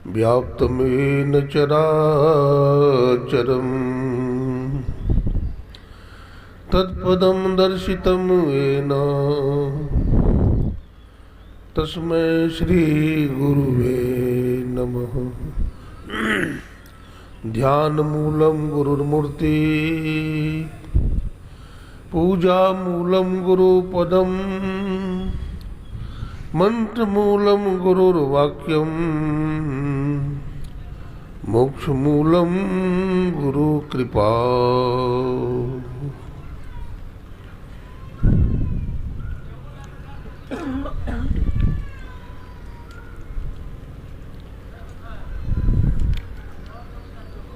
व्याप्तमेन चराचरम् तत्पदं दर्शितं येन तस्मै श्री गुरुवे नमः। ध्यानमूलं गुरुर्मूर्ति पूजामूलं गुरुपदम् मंत्रमूलं गुरुर्वाक्यम् मोक्षमूलं गुरुकृपा।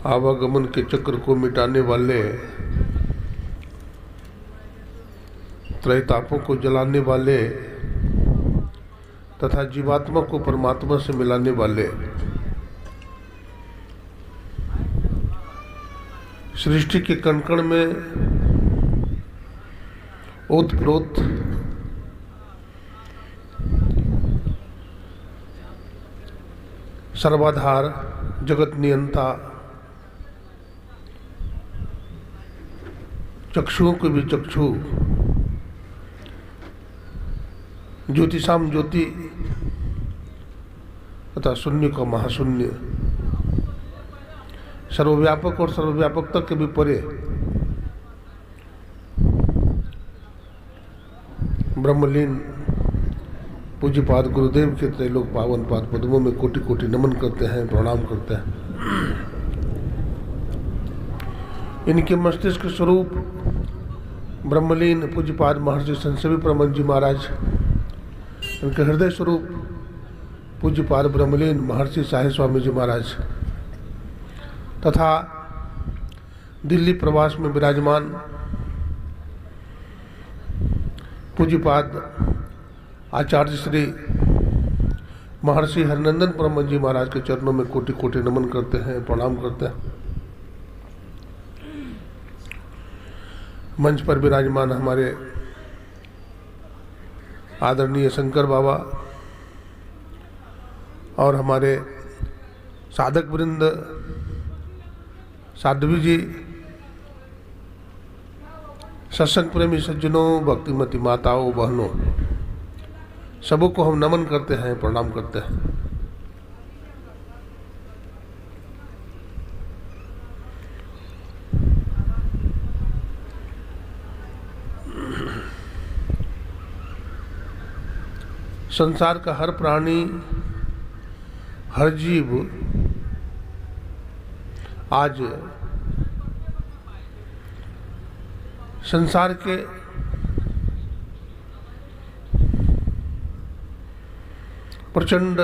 आवागमन के चक्र को मिटाने वाले, त्रैतापों को जलाने वाले तथा जीवात्मा को परमात्मा से मिलाने वाले, सृष्टि के कण-कण में ओतप्रोत सर्वाधार जगत नियंता, चक्षुओं के भी चक्षु, ज्योतिषाम ज्योति तथा शून्य का महाशून्य, सर्वव्यापक और सर्वव्यापकता के भी परे ब्रह्मलीन पूज्यपाद गुरुदेव के त्रैलोक पावन पाद पद्मों में कोटि कोटि नमन करते हैं, प्रणाम करते हैं। इनके मस्तिष्क स्वरूप ब्रह्मलीन पूज्यपाद महर्षि संत प्रमथ जी महाराज, इनके हृदय स्वरूप पूज्यपाद ब्रह्मलीन महर्षि साहिब स्वामी जी महाराज तथा दिल्ली प्रवास में विराजमान पूज्यपाद आचार्य श्री महर्षि हरिनंदन प्रमथ जी महाराज के चरणों में कोटि कोटि नमन करते हैं, प्रणाम करते हैं। मंच पर विराजमान हमारे आदरणीय शंकर बाबा और हमारे साधक वृंद, साध्वी जी, सत्संग प्रेमी सज्जनों, भक्तिमती माताओं, बहनों, सबों को हम नमन करते हैं, प्रणाम करते हैं। संसार का हर प्राणी, हर जीव आज संसार के प्रचंड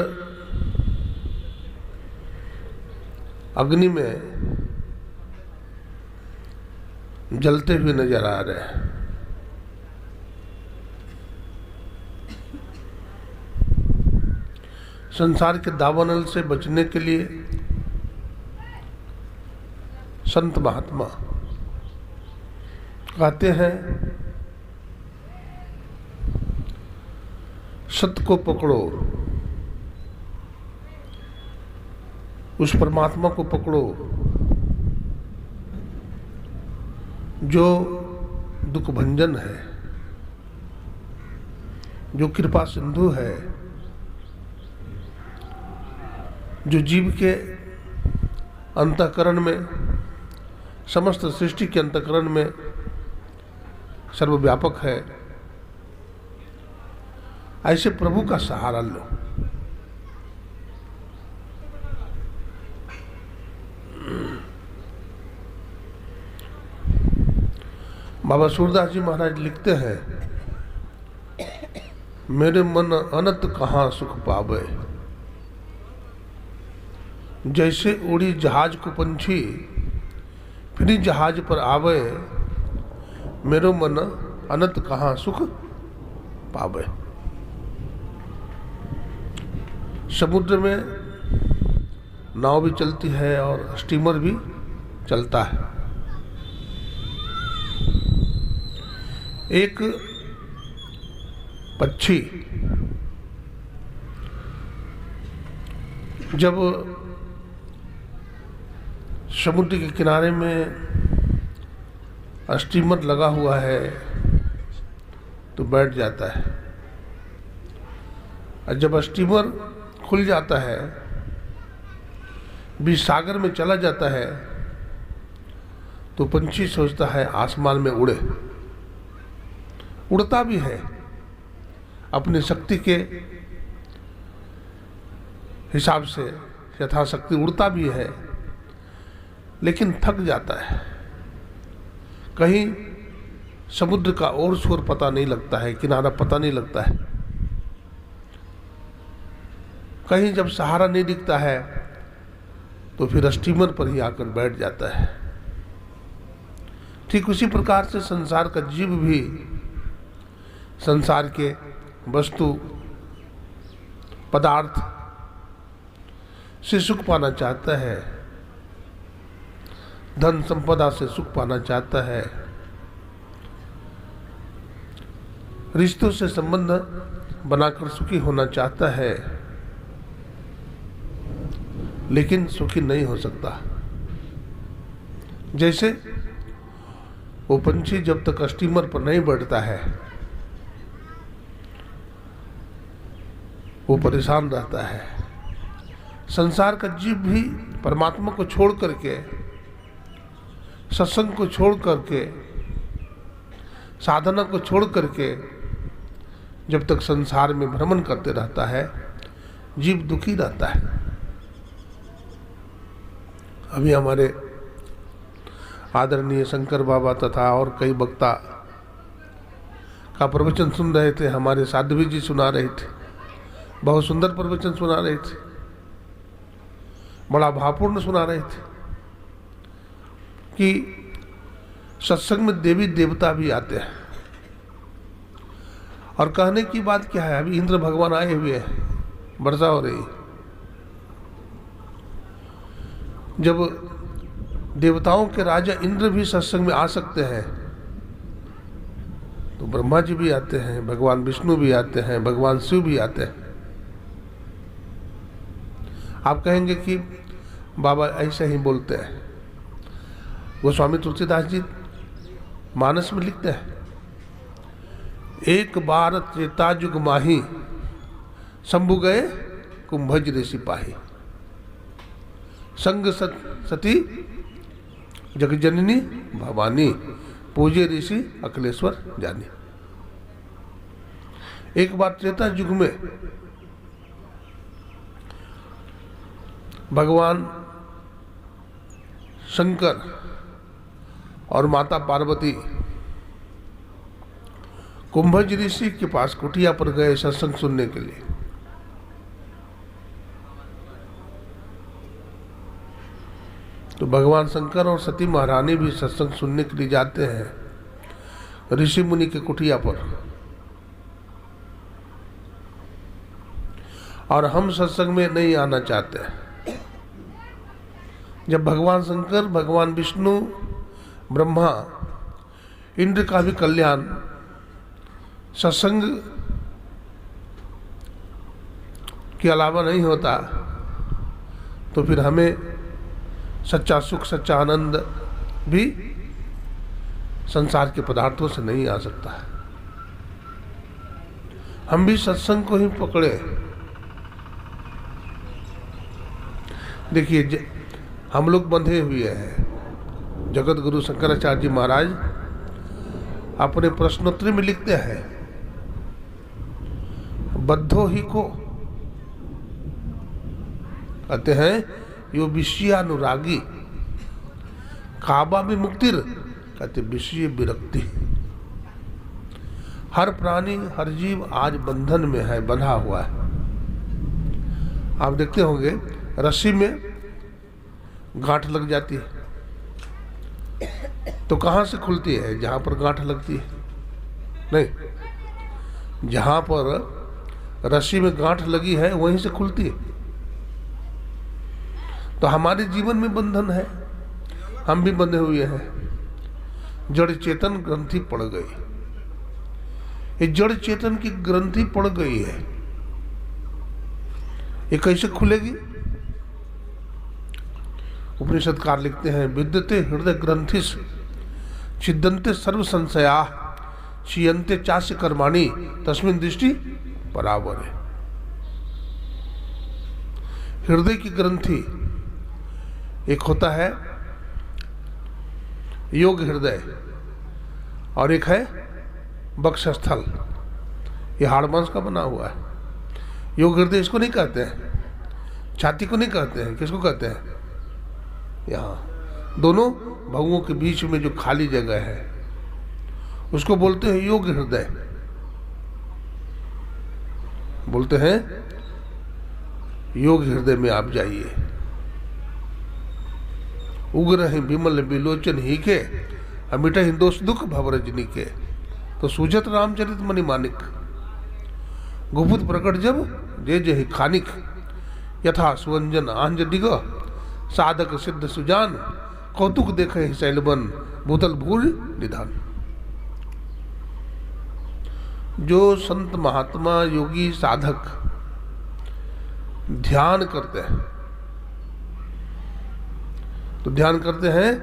अग्नि में जलते हुए नजर आ रहे हैं। संसार के दावानल से बचने के लिए संत महात्मा कहते हैं, सत्य को पकड़ो, उस परमात्मा को पकड़ो जो दुख भंजन है, जो कृपा सिंधु है, जो जीव के अंतःकरण में, समस्त सृष्टि के अंतःकरण में सर्वव्यापक है। ऐसे प्रभु का सहारा लो। बाबा सूरदास जी महाराज लिखते हैं, मेरे मन अनंत कहाँ सुख पावे, जैसे उड़ी जहाज को पंछी फिर जहाज पर आवे, मेरो मन अनंत कहाँ सुख पावे। समुद्र में नाव भी चलती है और स्टीमर भी चलता है। एक पक्षी जब समुद्र के किनारे में स्टीमर लगा हुआ है तो बैठ जाता है, और जब स्टीमर खुल जाता है, बीच सागर में चला जाता है, तो पंछी सोचता है आसमान में उड़े। उड़ता भी है अपनी शक्ति के हिसाब से, यथाशक्ति उड़ता भी है, लेकिन थक जाता है। कहीं समुद्र का और छोर पता नहीं लगता है, किनारा पता नहीं लगता है। कहीं जब सहारा नहीं दिखता है तो फिर स्टीमर पर ही आकर बैठ जाता है। ठीक उसी प्रकार से संसार का जीव भी संसार के वस्तु पदार्थ से सुख पाना चाहता है, धन संपदा से सुख पाना चाहता है, रिश्तों से संबंध बनाकर सुखी होना चाहता है, लेकिन सुखी नहीं हो सकता। जैसे वो पंछी जब तक स्टीमर पर नहीं बैठता है वो परेशान रहता है। संसार का जीव भी परमात्मा को छोड़ करके, सत्संग को छोड़ करके, साधना को छोड़ करके जब तक संसार में भ्रमण करते रहता है, जीव दुखी रहता है। अभी हमारे आदरणीय शंकर बाबा तथा और कई वक्ता का प्रवचन सुन रहे थे। हमारे साध्वी जी सुना रहे थे, बहुत सुंदर प्रवचन सुना रहे थे, बड़ा भावपूर्ण सुना रहे थे कि सत्संग में देवी देवता भी आते हैं। और कहने की बात क्या है, अभी इंद्र भगवान आए हुए हैं, वर्षा हो रही। जब देवताओं के राजा इंद्र भी सत्संग में आ सकते हैं तो ब्रह्मा जी भी आते हैं, भगवान विष्णु भी आते हैं, भगवान शिव भी आते हैं। आप कहेंगे कि बाबा ऐसे ही बोलते हैं। गोस्वामी तुलसीदास जी मानस में लिखते हैं, एक बार त्रेता युग माही, शंभु गए कुंभज ऋषि पाही। संग सती जगजननी भवानी, पूजे ऋषि अखिलेश्वर जानी। एक बार त्रेता युग में भगवान शंकर और माता पार्वती कुंभज ऋषि के पास कुटिया पर गए सत्संग सुनने के लिए। तो भगवान शंकर और सती महारानी भी सत्संग सुनने के लिए जाते हैं ऋषि मुनि के कुटिया पर, और हम सत्संग में नहीं आना चाहते हैं। जब भगवान शंकर, भगवान विष्णु, ब्रह्मा, इंद्र का भी कल्याण सत्संग के अलावा नहीं होता, तो फिर हमें सच्चा सुख, सच्चा आनंद भी संसार के पदार्थों से नहीं आ सकता है। हम भी सत्संग को ही पकड़े। देखिए, हम लोग बंधे हुए हैं। जगत गुरु शंकराचार्य जी महाराज अपने प्रश्नोत्तरी में लिखते हैं, बद्धो ही को कहते हैं यो विषयानुरागी, काबा में मुक्तिर कहते विषय विरक्ति। हर प्राणी, हर जीव आज बंधन में है, बंधा हुआ है। आप देखते होंगे रस्सी में गांठ लग जाती है तो कहाँ से खुलती है? जहां पर गांठ लगती है नहीं, जहां पर रस्सी में गांठ लगी है वहीं से खुलती है। तो हमारे जीवन में बंधन है, हम भी बंधे हुए हैं। जड़ चेतन ग्रंथि पड़ गई, ये जड़ चेतन की ग्रंथि पड़ गई है। ये कैसे खुलेगी? उपनिषदकार लिखते हैं, विद्यते हृदय ग्रंथिस छिद्यन्ते सर्व संशया क्षीयन्ते चास्य कर्माणि तस्मिन् दृष्टि परावरे। हृदय की ग्रंथि एक होता है योग हृदय और एक है वक्षस्थल, ये हाड़ मांस का बना हुआ है। योग हृदय इसको नहीं कहते हैं, छाती को नहीं कहते हैं, किसको कहते हैं? यहाँ दोनों भवों के बीच में जो खाली जगह है उसको बोलते हैं योग हृदय। बोलते हैं योग हृदय में आप जाइए। उग्र ही विमल विलोचन ही के अमिट ही दोष दुख भवरजनी के, तो सूझत रामचरित मणि मानिक। गुफुत प्रकट जब जे जे खानिक, यथा सुवंजन आंज डिग साधक सिद्ध सुजान, कौतुक देखे शैलबन भूतल भूल निधान। जो संत महात्मा योगी साधक ध्यान करते हैं, तो ध्यान करते हैं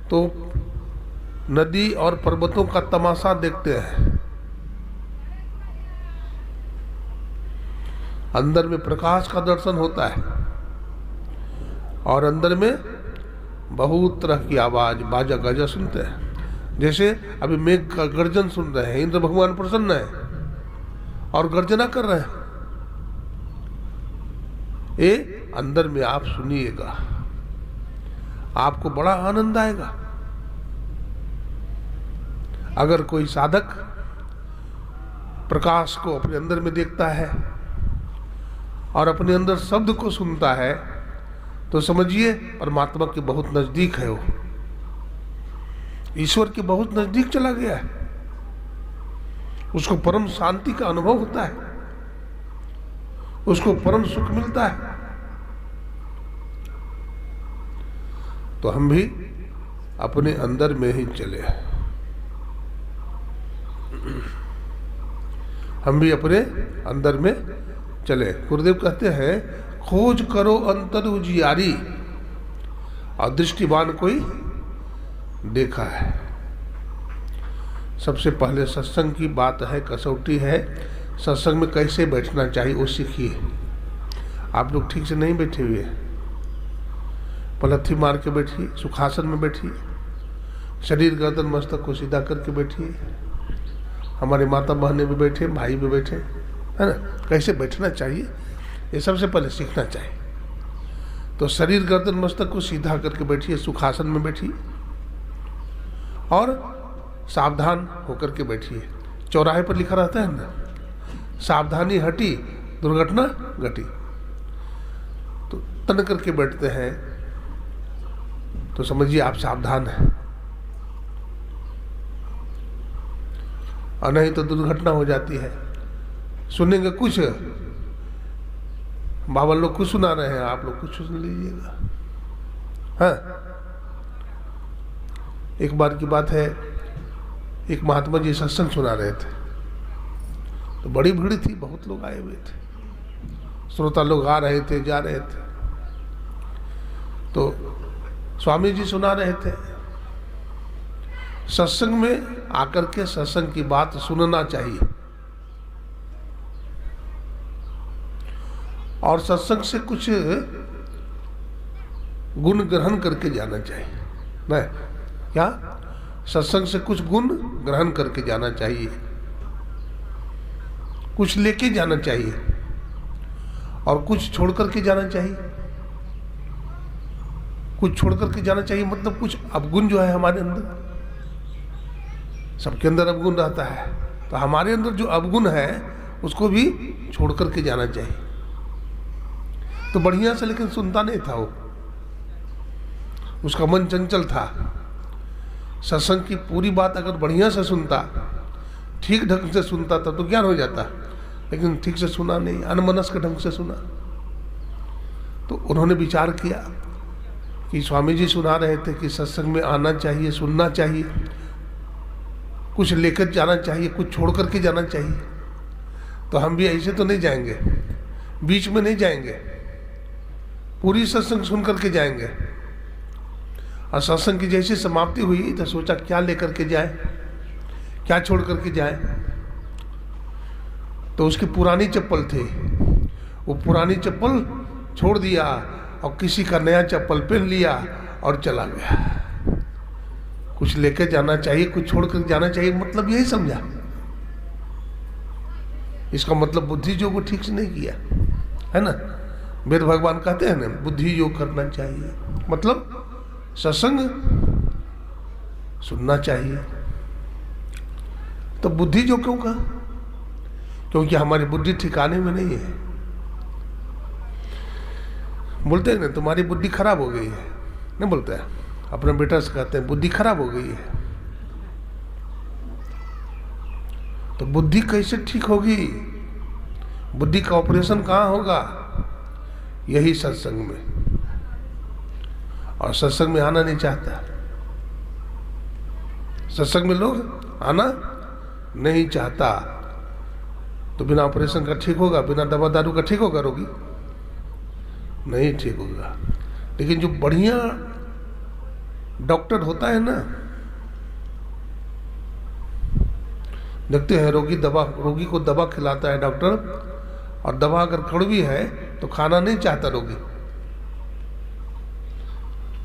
तो नदी और पर्वतों का तमाशा देखते हैं। अंदर में प्रकाश का दर्शन होता है और अंदर में बहुत तरह की आवाज बाजा गाजा सुनते हैं। जैसे अभी मेघ का गर्जन सुन रहे हैं, इंद्र भगवान प्रसन्न है और गर्जना कर रहे हैं। ये अंदर में आप सुनिएगा, आपको बड़ा आनंद आएगा। अगर कोई साधक प्रकाश को अपने अंदर में देखता है और अपने अंदर शब्द को सुनता है, तो समझिए परमात्मा के बहुत नजदीक है, वो ईश्वर के बहुत नजदीक चला गया है। उसको परम शांति का अनुभव होता है, उसको परम सुख मिलता है। तो हम भी अपने अंदर में ही चले, हम भी अपने अंदर में चले। गुरुदेव कहते हैं, खोज करो अंतर उजियारी और दृष्टिवान कोई देखा है। सबसे पहले सत्संग की बात है, कसौटी है। सत्संग में कैसे बैठना चाहिए वो सीखिए। आप लोग ठीक से नहीं बैठे हुए, पलथी मार के बैठिए, सुखासन में बैठिए, शरीर गर्दन मस्तक को सीधा करके बैठिए। हमारे माता बहनें भी बैठे, भाई भी बैठे, है ना। कैसे बैठना चाहिए ये सबसे पहले सीखना चाहिए। तो शरीर गर्दन मस्तक को सीधा करके बैठिए, सुखासन में बैठिए और सावधान होकर के बैठिए। चौराहे पर लिखा रहता है ना, सावधानी हटी दुर्घटना घटी। तो तन करके बैठते हैं तो समझिए आप सावधान हैं, और नहीं तो दुर्घटना हो जाती है। सुनेंगे कुछ, बाबा लोग कुछ सुना रहे हैं, आप लोग कुछ सुन लीजिएगा। हाँ, एक बार की बात है, एक महात्मा जी सत्संग सुना रहे थे, तो बड़ी भीड़ थी, बहुत लोग आए हुए थे, श्रोता लोग आ रहे थे, जा रहे थे। तो स्वामी जी सुना रहे थे, सत्संग में आकर के सत्संग की बात सुनना चाहिए और सत्संग से कुछ गुण ग्रहण करके जाना चाहिए। नहीं क्या, सत्संग से कुछ गुण ग्रहण करके जाना चाहिए, कुछ लेके जाना चाहिए और कुछ छोड़ करके जाना चाहिए। कुछ छोड़ करके जाना चाहिए मतलब कुछ अवगुण जो है हमारे अंदर, सबके अंदर अवगुण रहता है, तो हमारे अंदर जो अवगुण है उसको भी छोड़ करके जाना चाहिए। तो बढ़िया से लेकिन सुनता नहीं था वो, उसका मन चंचल था। सत्संग की पूरी बात अगर बढ़िया से सुनता, ठीक ढंग से सुनता था तो ज्ञान हो जाता, लेकिन ठीक से सुना नहीं, अनमनस्क ढंग से सुना। तो उन्होंने विचार किया कि स्वामी जी सुना रहे थे कि सत्संग में आना चाहिए, सुनना चाहिए, कुछ लेकर जाना चाहिए, कुछ छोड़ करके जाना चाहिए। तो हम भी ऐसे तो नहीं जाएंगे, बीच में नहीं जाएंगे, पूरी सत्संग सुन करके जाएंगे, और सत्संग की जैसी समाप्ति हुई तो सोचा क्या लेकर के जाए, क्या छोड़ करके जाए। तो उसकी पुरानी चप्पल थी, वो पुरानी चप्पल छोड़ दिया और किसी का नया चप्पल पहन लिया और चला गया। कुछ लेकर जाना चाहिए, कुछ छोड़ कर जाना चाहिए, मतलब यही समझा। इसका मतलब बुद्धि योग को ठीक से नहीं किया, है ना। वेद भगवान कहते हैं ना बुद्धि योग करना चाहिए, मतलब सत्संग सुनना चाहिए। तो बुद्धि योग क्यों कहा? क्योंकि हमारी बुद्धि ठिकाने में नहीं है। बोलते हैं ना तुम्हारी बुद्धि खराब हो गई है, नहीं बोलते हैं, अपने बेटा से कहते हैं बुद्धि खराब हो गई है। तो बुद्धि कैसे ठीक होगी? बुद्धि का ऑपरेशन कहाँ होगा? यही सत्संग में। और सत्संग में आना नहीं चाहता, सत्संग में लोग आना नहीं चाहता। तो बिना ऑपरेशन का ठीक होगा? बिना दवा दारू का ठीक होगा रोगी? नहीं ठीक होगा। लेकिन जो बढ़िया डॉक्टर होता है ना, देखते हैं रोगी को दवा खिलाता है डॉक्टर, और दवा अगर कड़वी है तो खाना नहीं चाहता रोगी।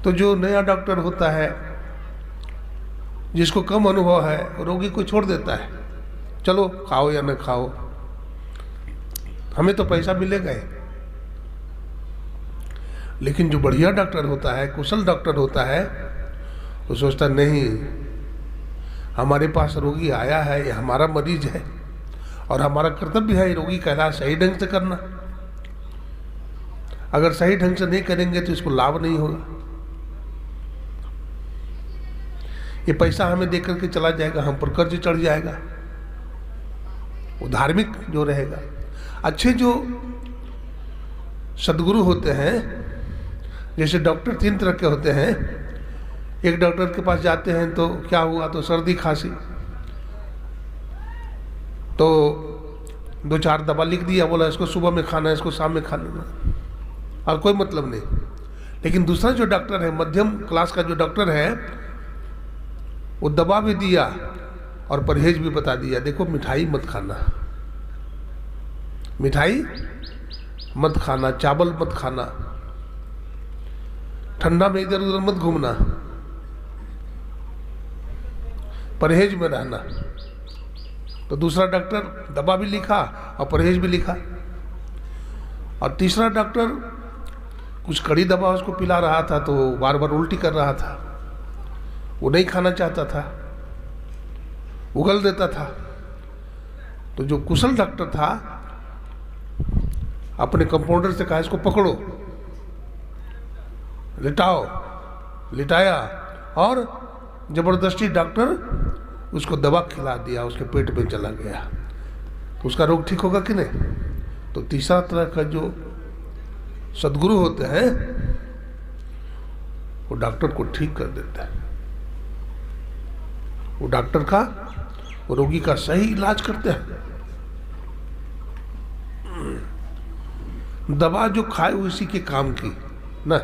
तो जो नया डॉक्टर होता है, जिसको कम अनुभव है, रोगी को छोड़ देता है, चलो खाओ या न खाओ, हमें तो पैसा मिलेगा ही। लेकिन जो बढ़िया डॉक्टर होता है, कुशल डॉक्टर होता है, वो सोचता नहीं, हमारे पास रोगी आया है, ये हमारा मरीज है और हमारा कर्तव्य है रोगी का इलाज सही ढंग से करना। अगर सही ढंग से नहीं करेंगे तो इसको लाभ नहीं होगा। ये पैसा हमें दे करके चला जाएगा, हम पर कर्ज चढ़ जाएगा। वो धार्मिक जो रहेगा, अच्छे जो सदगुरु होते हैं, जैसे डॉक्टर 3 तरह के होते हैं। एक डॉक्टर के पास जाते हैं तो क्या हुआ, तो सर्दी खांसी, तो 2-4 दवा लिख दिया, बोला इसको सुबह में खाना है, इसको शाम में खाना है, और कोई मतलब नहीं। लेकिन दूसरा जो डॉक्टर है, मध्यम क्लास का जो डॉक्टर है, वो दवा भी दिया और परहेज भी बता दिया, देखो मिठाई मत खाना, मिठाई मत खाना, चावल मत खाना, ठंडा में इधर उधर मत घूमना, परहेज में रहना। तो दूसरा डॉक्टर दवा भी लिखा और परहेज भी लिखा। और तीसरा डॉक्टर कुछ कड़ी दवा उसको पिला रहा था, तो बार बार उल्टी कर रहा था, वो नहीं खाना चाहता था, उगल देता था। तो जो कुशल डॉक्टर था, अपने कंपाउंडर से कहा इसको पकड़ो, लिटाओ, लिटाया और जबरदस्ती डॉक्टर उसको दवा खिला दिया, उसके पेट में चला गया। तो उसका रोग ठीक होगा कि नहीं? तो तीसरा तरह का जो सदगुरु होते हैं, वो डॉक्टर को ठीक कर देता है। वो डॉक्टर का, वो रोगी का सही इलाज करते हैं। दवा जो खाए उसी के काम की ना।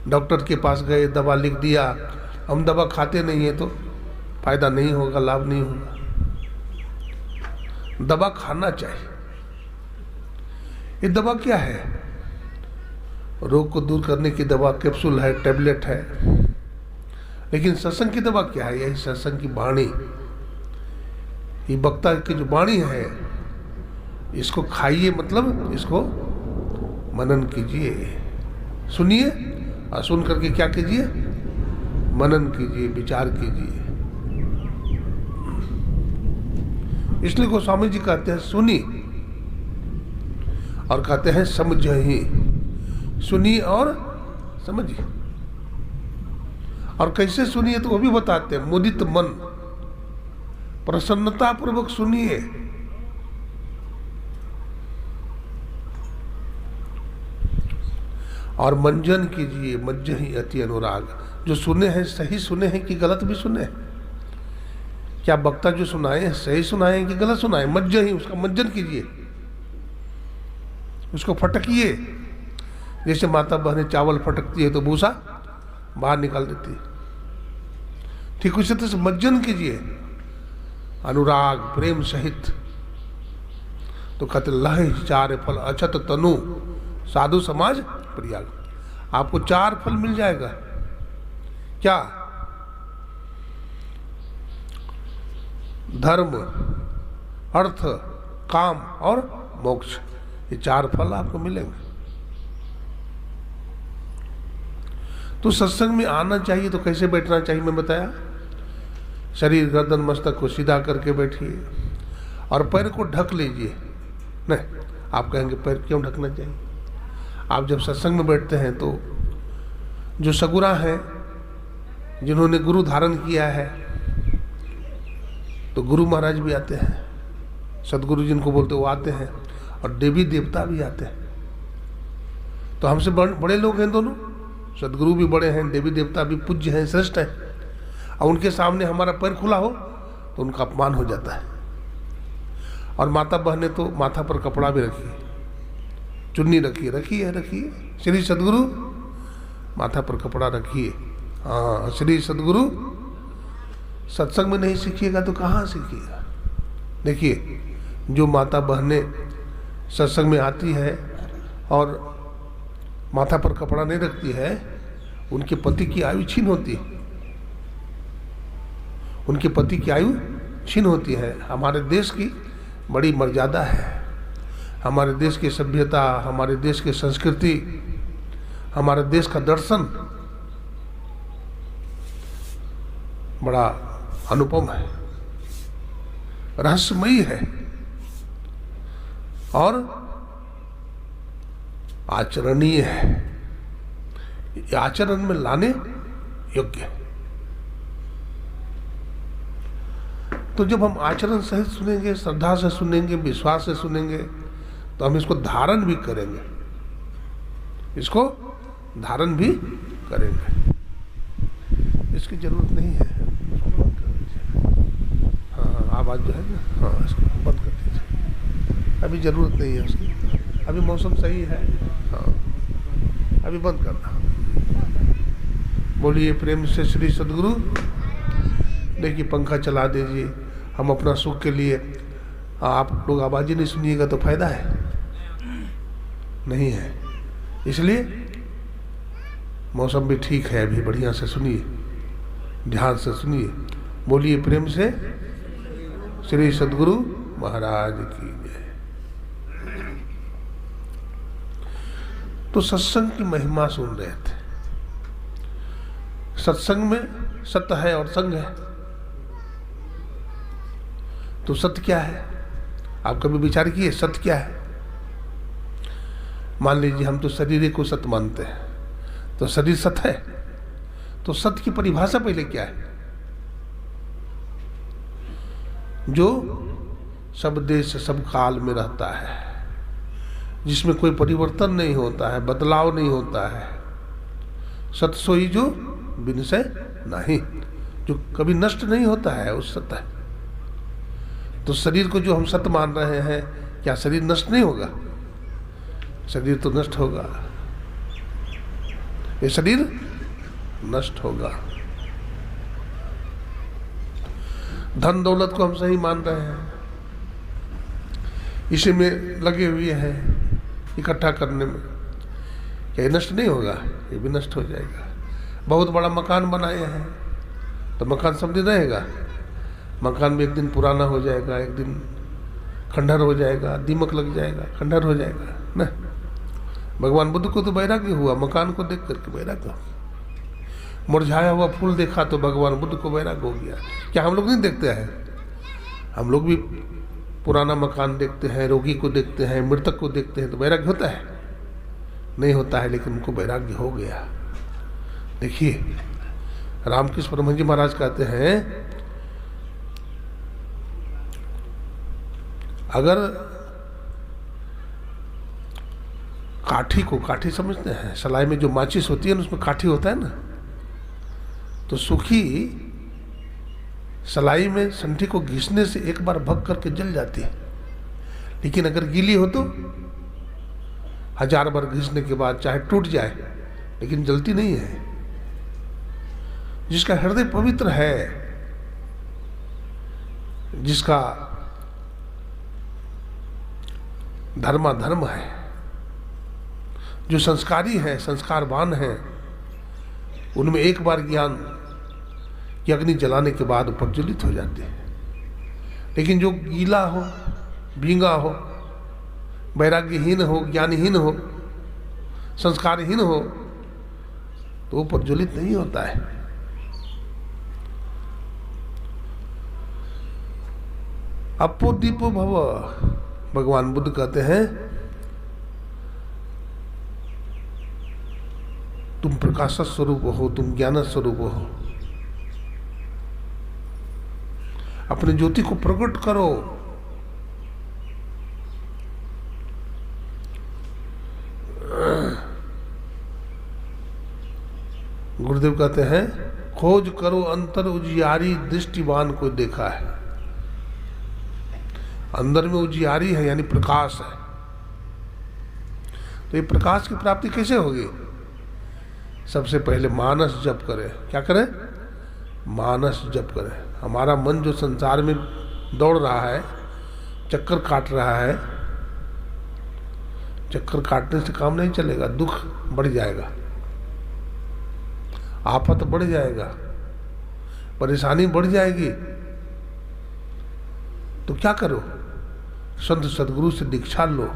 डॉक्टर के पास गए, दवा लिख दिया, हम दवा खाते नहीं है तो फायदा नहीं होगा, लाभ नहीं होगा। दवा खाना चाहिए। ये दवा क्या है? रोग को दूर करने की दवा, कैप्सूल है, टैबलेट है। लेकिन सत्संग की दवा क्या है? यही सत्संग की वाणी, ये वक्ता की जो वाणी है, इसको खाइए, मतलब इसको मनन कीजिए, सुनिए, और सुन करके क्या कीजिए? मनन कीजिए, विचार कीजिए। इसलिए गोस्वामी जी कहते हैं सुनी, और कहते हैं समझही। सुनिए और समझिए। और कैसे सुनिए तो वो भी बताते हैं। मुदित मन, प्रसन्नता पूर्वक सुनिए। और मंजन कीजिए, मज्जहि अति अनुराग। जो सुने हैं सही सुने हैं कि गलत भी सुने हैं? क्या वक्ता जो सुनाए हैं सही सुनाए हैं कि गलत सुनाए? मज्जहि, उसका मंजन कीजिए, उसको फटकिए। जैसे माता बहनें चावल फटकती है तो भूसा बाहर निकाल देती है। ठीक उसी तरह से मज्जन कीजिए अनुराग प्रेम सहित, तो कहते लह 4 फल अछत तनु साधु समाज प्रियाग। आपको 4 फल मिल जाएगा। क्या? धर्म, अर्थ, काम और मोक्ष, ये 4 फल आपको मिलेंगे। तो सत्संग में आना चाहिए तो कैसे बैठना चाहिए मैं बताया। शरीर गर्दन मस्तक को सीधा करके बैठिए और पैर को ढक लीजिए। नहीं, आप कहेंगे पैर क्यों ढकना चाहिए? आप जब सत्संग में बैठते हैं तो जो सगुरा हैं, जिन्होंने गुरु धारण किया है, तो गुरु महाराज भी आते हैं, सदगुरु जिनको बोलते वो आते हैं, और देवी देवता भी आते हैं। तो हमसे बड़े लोग हैं दोनों, सदगुरु भी बड़े हैं, देवी देवता भी पूज्य हैं, श्रेष्ठ हैं, और उनके सामने हमारा पैर खुला हो तो उनका अपमान हो जाता है। और माता बहनें तो माथा पर कपड़ा भी रखिए, चुन्नी रखिए। श्री सदगुरु माथा पर कपड़ा रखिए। हाँ, श्री सदगुरु सत्संग में नहीं सीखिएगा तो कहाँ सीखिएगा। देखिए, जो माता बहनें सत्संग में आती है और माथा पर कपड़ा नहीं रखती है, उनके पति की आयु छीन होती है। उनके पति की आयु छीन होती है। हमारे देश की बड़ी मर्यादा है, हमारे देश की सभ्यता, हमारे देश की संस्कृति, हमारे देश का दर्शन बड़ा अनुपम है, रहस्यमयी है और आचरणीय है। ये आचरण में लाने योग्य है। तो जब हम आचरण सहित सुनेंगे, श्रद्धा से सुनेंगे, विश्वास से सुनेंगे, तो हम इसको धारण भी करेंगे, इसको धारण भी करेंगे। इसकी जरूरत नहीं है। हाँ, आवाज़ जो है ना, हाँ, इसको बंद कर दीजिए। अभी ज़रूरत नहीं है उसकी, अभी मौसम सही है। हाँ, अभी बंद करना। बोलिए प्रेम से श्री सदगुरु। देखिए, पंखा चला दीजिए, हम अपना सुख के लिए। आप लोग आवाज़ ही नहीं सुनिएगा तो फायदा है नहीं है। इसलिए मौसम भी ठीक है, अभी बढ़िया से सुनिए, ध्यान से सुनिए। बोलिए प्रेम से श्री सदगुरु महाराज की जय। तो सत्संग की महिमा सुन रहे थे। सत्संग में सत्य है और संग है। तो सत्य क्या है? आप कभी विचार किए सत्य क्या है? मान लीजिए हम तो शरीर को सत्य मानते हैं, तो शरीर सत्य है। तो सत्य की परिभाषा पहले क्या है? जो सब देश सब काल में रहता है, जिसमें कोई परिवर्तन नहीं होता है, बदलाव नहीं होता है। सत्य सोई जो विनशय नहीं, जो कभी नष्ट नहीं होता है, उस सत्य है। तो शरीर को जो हम सत्य मान रहे हैं, क्या शरीर नष्ट नहीं होगा? शरीर तो नष्ट होगा, ये शरीर नष्ट होगा। धन दौलत को हम सही मान रहे हैं, इसी में लगे हुए हैं इकट्ठा करने में, क्या ये नष्ट नहीं होगा? ये भी नष्ट हो जाएगा। बहुत बड़ा मकान बनाए हैं, तो मकान सब दिन रहेगा? मकान भी एक दिन पुराना हो जाएगा, एक दिन खंडहर हो जाएगा, दीमक लग जाएगा, खंडहर हो जाएगा ना। भगवान बुद्ध को तो वैराग्य हुआ, मकान को देख करके वैराग्य हो। मुरझाया हुआ फूल देखा तो भगवान बुद्ध को वैराग्य हो गया। क्या हम लोग नहीं देखते हैं? हम लोग भी पुराना मकान देखते हैं, रोगी को देखते हैं, मृतक को देखते हैं, तो वैराग्य होता है? नहीं होता है, लेकिन उनको वैराग्य हो गया। देखिए, रामकृष्ण परमहंस जी महाराज कहते हैं, अगर काठी समझते हैं, सलाई में जो माचिस होती है ना, उसमें काठी होता है ना, तो सूखी सलाई में संठी को घिसने से एक बार भग करके जल जाती है, लेकिन अगर गीली हो तो 1000 बार घिसने के बाद चाहे टूट जाए, लेकिन जलती नहीं है। जिसका हृदय पवित्र है, जिसका धर्माधर्म है, जो संस्कारी है, संस्कारवान है, उनमें एक बार ज्ञान की अग्नि जलाने के बाद प्रज्वलित हो जाते हैं। लेकिन जो गीला हो, भींगा हो, वैराग्यहीन हो, ज्ञानहीन हो, संस्कारहीन हो, तो वो प्रज्वलित नहीं होता है। अपो दीपो भव, भगवान बुद्ध कहते हैं तुम प्रकाश स्वरूप हो, तुम ज्ञान स्वरूप हो, अपनी ज्योति को प्रकट करो। गुरुदेव कहते हैं खोज करो अंतर उजियारी, दृष्टिवान को देखा है। अंदर में उजियारी है यानी प्रकाश है। तो ये प्रकाश की प्राप्ति कैसे होगी? सबसे पहले मानस जप करें। क्या करें? मानस जप करें। हमारा मन जो संसार में दौड़ रहा है, चक्कर काट रहा है, चक्कर काटने से काम नहीं चलेगा, दुख बढ़ जाएगा, आफत बढ़ जाएगा, परेशानी बढ़ जाएगी। तो क्या करो? संत सदगुरु से दीक्षा लो।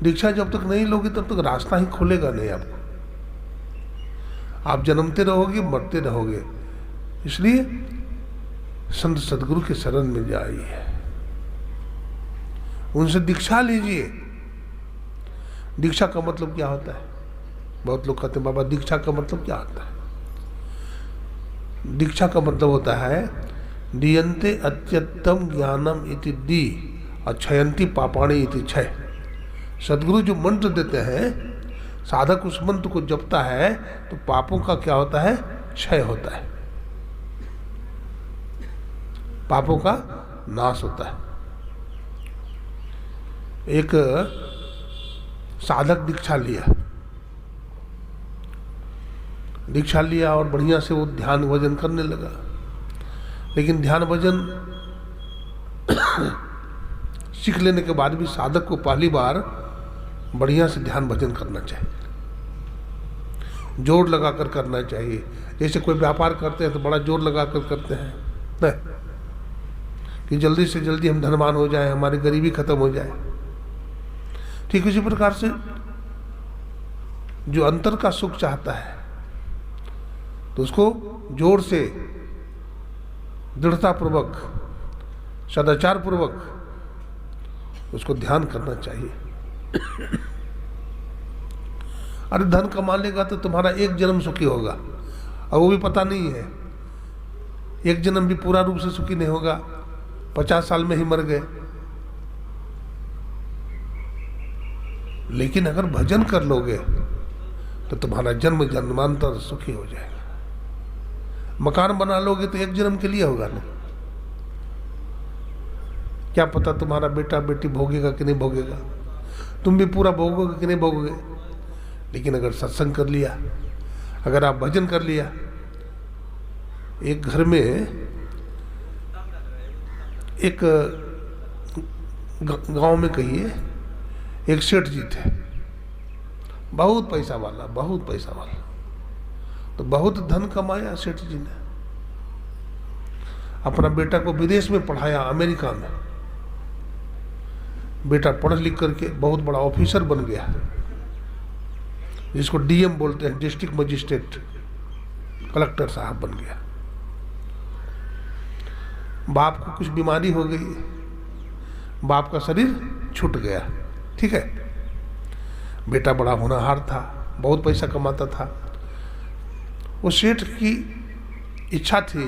दीक्षा जब तक नहीं लोगे तब तक रास्ता ही खुलेगा नहीं आपको। आप जन्मते रहोगे, मरते रहोगे। इसलिए संत सदगुरु के शरण में जाइए, उनसे दीक्षा लीजिए। दीक्षा का मतलब क्या होता है? बहुत लोग कहते हैं बाबा दीक्षा का मतलब क्या होता है? दीक्षा का मतलब होता है दीयन्ते अत्यंतम ज्ञानम इति दी अक्षयंती पापाणी इति क्षय। सदगुरु जो मंत्र देते हैं, साधक उस मंत्र को जपता है तो पापों का क्या होता है? क्षय होता है, पापों का नाश होता है। एक साधक दीक्षा लिया और बढ़िया से वो ध्यान भजन करने लगा। लेकिन ध्यान भजन सीख लेने के बाद भी साधक को पहली बार बढ़िया से ध्यान भजन करना चाहिए, जोर लगाकर करना चाहिए। जैसे कोई व्यापार करते हैं तो बड़ा जोर लगाकर करते हैं नहीं, कि जल्दी से जल्दी हम धनवान हो जाए, हमारी गरीबी खत्म हो जाए। ठीक इसी प्रकार से जो अंतर का सुख चाहता है तो उसको जोर से, दृढ़ता पूर्वक, सदाचार पूर्वक उसको ध्यान करना चाहिए। अरे धन कमा लेगा तो तुम्हारा एक जन्म सुखी होगा, और वो भी पता नहीं है। एक जन्म भी पूरा रूप से सुखी नहीं होगा, 50 साल में ही मर गए। लेकिन अगर भजन कर लोगे तो तुम्हारा जन्म जन्मांतर सुखी हो जाएगा। मकान बना लोगे तो एक जन्म के लिए होगा ना, क्या पता तुम्हारा बेटा बेटी भोगेगा कि नहीं भोगेगा, तुम भी पूरा भोगोगे कि नहीं भोगोगे। लेकिन अगर सत्संग कर लिया, अगर आप भजन कर लिया। एक घर में एक गांव में कहिए एक सेठ जी थे, बहुत पैसा वाला, बहुत पैसा वाला। तो बहुत धन कमाया सेठ जी ने, अपना बेटा को विदेश में पढ़ाया, अमेरिका में। बेटा पढ़ लिख करके बहुत बड़ा ऑफिसर बन गया, जिसको डीएम बोलते हैं, डिस्ट्रिक्ट मजिस्ट्रेट, कलेक्टर साहब बन गया। बाप को कुछ बीमारी हो गई, बाप का शरीर छूट गया। ठीक है, बेटा बड़ा होनहार था, बहुत पैसा कमाता था। वो सेठ की इच्छा थी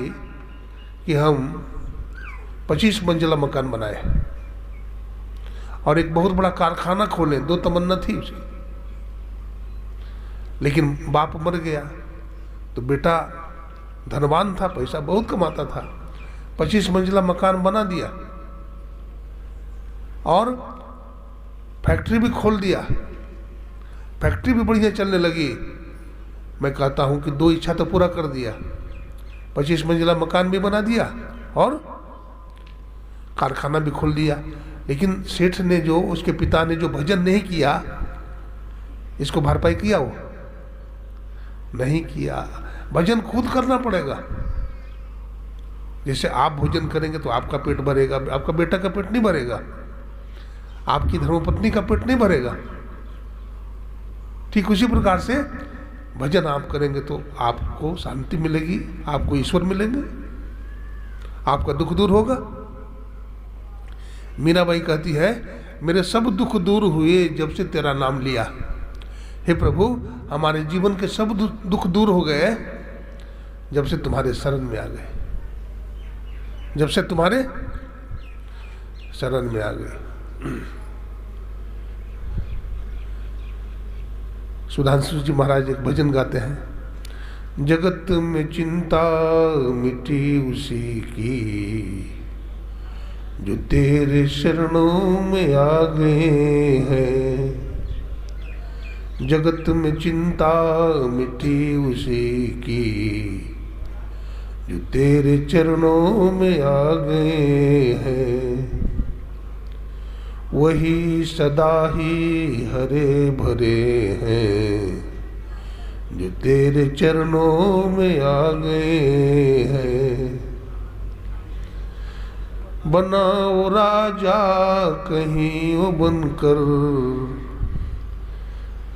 कि हम 25 मंजिला मकान बनाए और एक बहुत बड़ा कारखाना खोलें। 2 तमन्ना थी उसकी। लेकिन बाप मर गया तो बेटा धनवान था, पैसा बहुत कमाता था, 25 मंजिला मकान बना दिया और फैक्ट्री भी खोल दिया। फैक्ट्री भी बढ़िया चलने लगी, मैं कहता हूँ कि 2 इच्छा तो पूरा कर दिया, 25 मंजिला मकान भी बना दिया और कारखाना भी खोल दिया। लेकिन सेठ ने जो, उसके पिता ने जो भजन नहीं किया, इसको भरपाई किया? वो नहीं किया। भजन खुद करना पड़ेगा। जैसे आप भोजन करेंगे तो आपका पेट भरेगा, आपका बेटा का पेट नहीं भरेगा, आपकी धर्मपत्नी का पेट नहीं भरेगा। ठीक उसी प्रकार से भजन आप करेंगे तो आपको शांति मिलेगी, आपको ईश्वर मिलेंगे, आपका दुख दूर होगा। मीराबाई कहती है, मेरे सब दुख दूर हुए जब से तेरा नाम लिया। हे प्रभु, हमारे जीवन के सब दुख दूर हो गए जब से तुम्हारे शरण में आ गए, जब से तुम्हारे शरण में आ गए। सुधांशु जी महाराज एक भजन गाते हैं, जगत में चिंता मिटी उसी की जो तेरे शरणों में आ गए हैं। जगत में चिंता मिटी उसी की जो तेरे चरणों में आ गए हैं। वही सदा ही हरे भरे हैं जो तेरे चरणों में आ गए हैं। बनाओ राजा कहीं वो बनकर,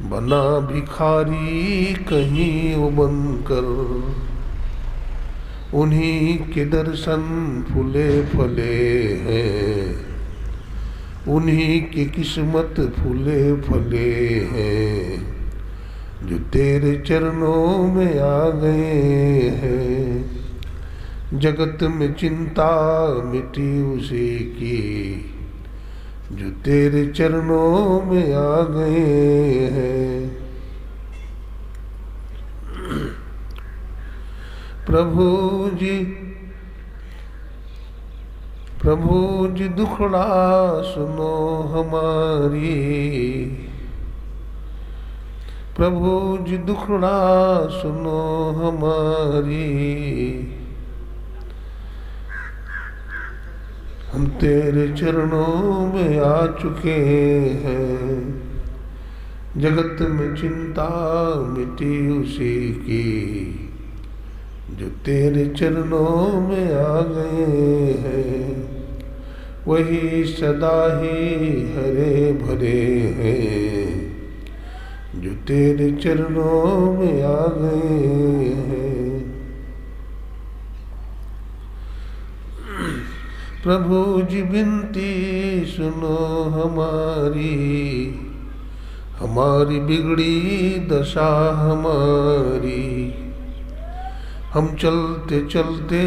बना भिखारी कहीं वो बनकर, उन्हीं के दर्शन फूले फले हैं, उन्हीं की किस्मत फूले फले हैं जो तेरे चरणों में आ गए हैं। जगत में चिंता मिटी उसी की जो तेरे चरणों में आ गए हैं। प्रभु जी दुखड़ा सुनो हमारी, प्रभु जी दुखड़ा सुनो हमारी। हम तेरे चरणों में आ चुके हैं। जगत में चिंता मिटी उसी की जो तेरे चरणों में आ गए हैं। वही सदा ही हरे भरे हैं जो तेरे चरणों में आ गए हैं। प्रभु जी विनती सुनो हमारी, हमारी बिगड़ी दशा हमारी। हम चलते चलते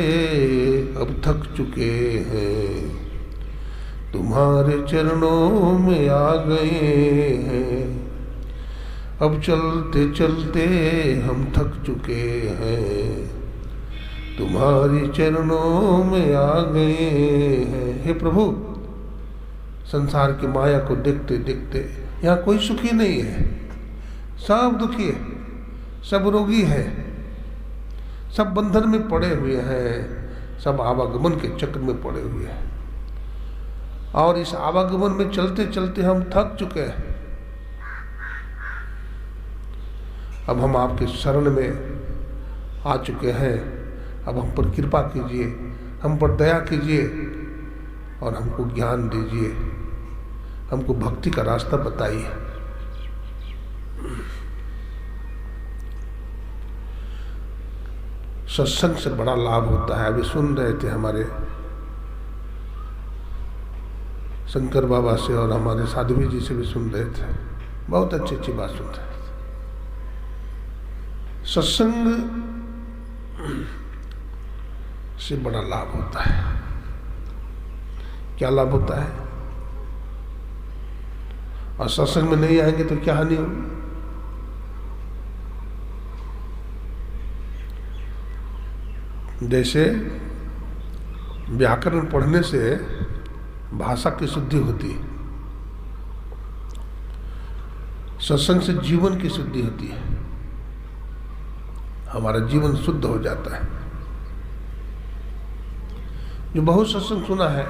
अब थक चुके हैं, तुम्हारे चरणों में आ गए हैं। अब चलते चलते हम थक चुके हैं, तुम्हारी चरणों में आ गए हैं। हे प्रभु, संसार की माया को देखते देखते यहाँ कोई सुखी नहीं है, सब दुखी है, सब रोगी है, सब बंधन में पड़े हुए हैं, सब आवागमन के चक्र में पड़े हुए हैं। और इस आवागमन में चलते चलते हम थक चुके हैं। अब हम आपके शरण में आ चुके हैं। अब हम पर कृपा कीजिए, हम पर दया कीजिए और हमको ज्ञान दीजिए, हमको भक्ति का रास्ता बताइए। सत्संग से बड़ा लाभ होता है। अभी सुन रहे थे हमारे शंकर बाबा से और हमारे साध्वी जी से भी सुन रहे थे, बहुत अच्छी अच्छी बात सुन रहे थे। सत्संग से बड़ा लाभ होता है। क्या लाभ होता है? और सत्संग में नहीं आएंगे तो क्या हानि होगी? जैसे व्याकरण पढ़ने से भाषा की शुद्धि होती है, सत्संग से जीवन की शुद्धि होती है। हमारा जीवन शुद्ध हो जाता है। जो बहुत सत्संग सुना है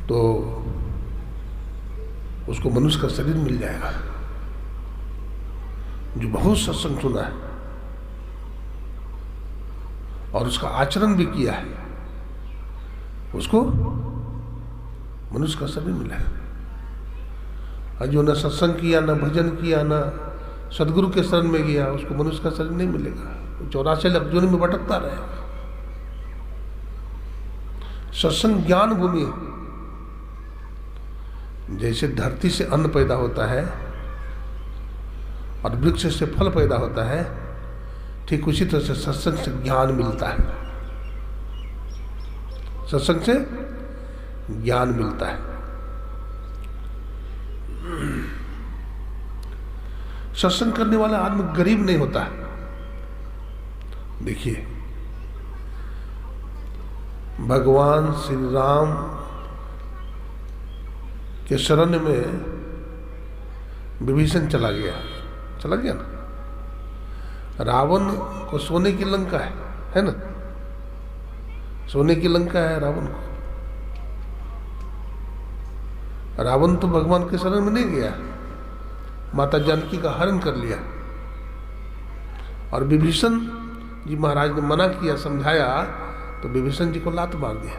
तो उसको मनुष्य का शरीर मिल जाएगा। जो बहुत सत्संग सुना है और उसका आचरण भी किया है, उसको मनुष्य का शरीर मिलेगा। और जो न सत्संग किया, न भजन किया, न सदगुरु के शरण में गया, उसको मनुष्य का शरीर नहीं मिलेगा। 84 लाख योनि में भटकता रहेगा। सत्संग ज्ञान भूमि है। जैसे धरती से अन्न पैदा होता है और वृक्ष से फल पैदा होता है, ठीक उसी तरह से सत्संग से ज्ञान मिलता है। सत्संग से ज्ञान मिलता है। सत्संग करने वाला आदमी गरीब नहीं होता है। देखिए, भगवान श्री राम के शरण में विभीषण चला गया ना। रावण को सोने की लंका है ना, सोने की लंका है रावण को। रावण तो भगवान के शरण में नहीं गया, माता जानकी का हरण कर लिया। और विभीषण जी महाराज ने मना किया, समझाया, तो विभीषण जी को लात मार दिया,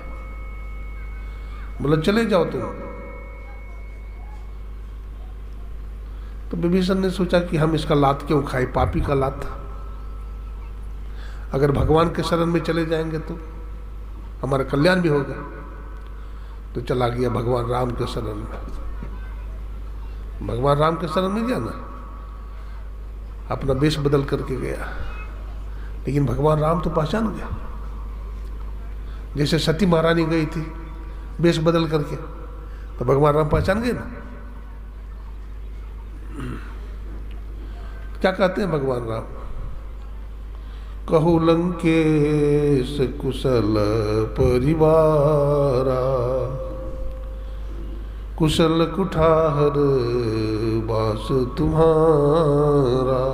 बोला चले जाओ तुम। तो विभीषण ने सोचा कि हम इसका लात क्यों खाए, पापी का लात। अगर भगवान के शरण में चले जाएंगे तो हमारा कल्याण भी होगा। तो चला गया भगवान राम के शरण में। भगवान राम के शरण में गया ना, अपना वेश बदल करके गया। लेकिन भगवान राम तो पहचान गया। जैसे सती महारानी गई थी वेश बदल करके, तो भगवान राम पहचान गए ना। क्या कहते हैं भगवान राम? कहु लंकेश कुशल परिवारा, कुशल कुठार वास तुम्हारा,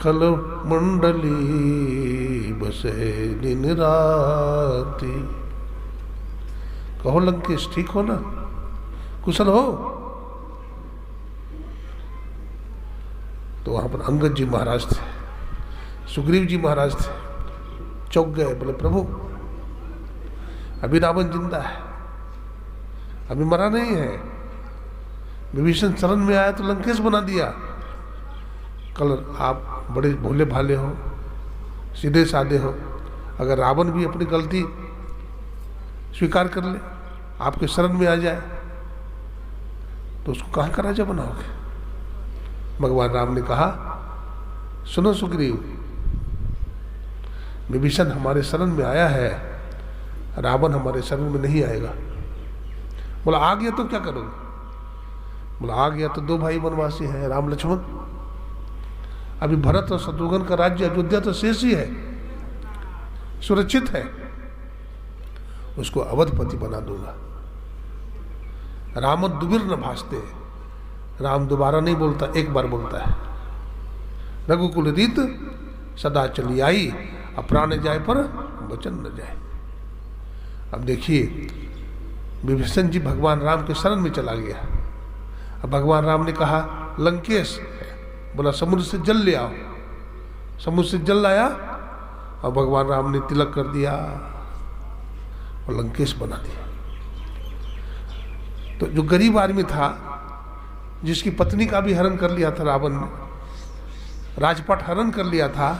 खल मंडली बसे दिन राति। कहो लंकेश ठीक हो ना, कुशल हो? तो वहां पर अंगद जी महाराज थे, सुग्रीव जी महाराज थे, चौंक गए, बोले प्रभु अभी रावण जिंदा है, अभी मरा नहीं है। विभीषण शरण में आया तो लंकेश बना दिया। कल आप बड़े भोले भाले हो, सीधे साधे हो, अगर रावण भी अपनी गलती स्वीकार कर ले, आपके शरण में आ जाए, तो उसको कहाँ का राजा बनाओगे? भगवान राम ने कहा, सुनो सुग्रीव, विभीषण हमारे शरण में आया है, रावण हमारे शरण में नहीं आएगा। बोला आ गया तो क्या करोगे? बोला आ गया तो 2 भाई वनवासी हैं, राम लक्ष्मण। अभी भरत और शत्रुघ्न का राज्य अयोध्या तो शेष ही है, सुरक्षित है, उसको अवधपति बना दूंगा। राम दुबिर न भासते, राम दोबारा नहीं बोलता, एक बार बोलता है। रघुकुल रीत सदा चली आई, अप्राण जाए पर वचन न जाए। अब देखिए, विभीषण जी भगवान राम के शरण में चला गया। अब भगवान राम ने कहा लंकेश, बोला समुद्र से जल ले आओ। समुद्र से जल लाया और भगवान राम ने तिलक कर दिया और लंकेश बना दिया। तो जो गरीब आदमी था, जिसकी पत्नी का भी हरण कर लिया था रावण ने, राजपाट हरण कर लिया था,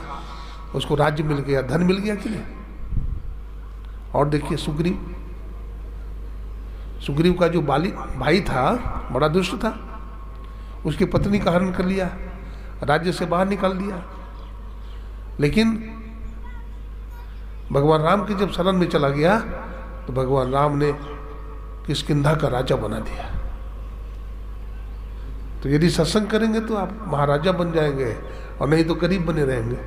उसको राज्य मिल गया, धन मिल गया कि नहीं? और देखिए सुग्रीव का जो भाई था, बड़ा दुष्ट था, उसकी पत्नी का हरण कर लिया, राज्य से बाहर निकाल दिया। लेकिन भगवान राम के जब शरण में चला गया तो भगवान राम ने किष्किंधा का राजा बना दिया। तो यदि सत्संग करेंगे तो आप महाराजा बन जाएंगे, और नहीं तो गरीब बने रहेंगे,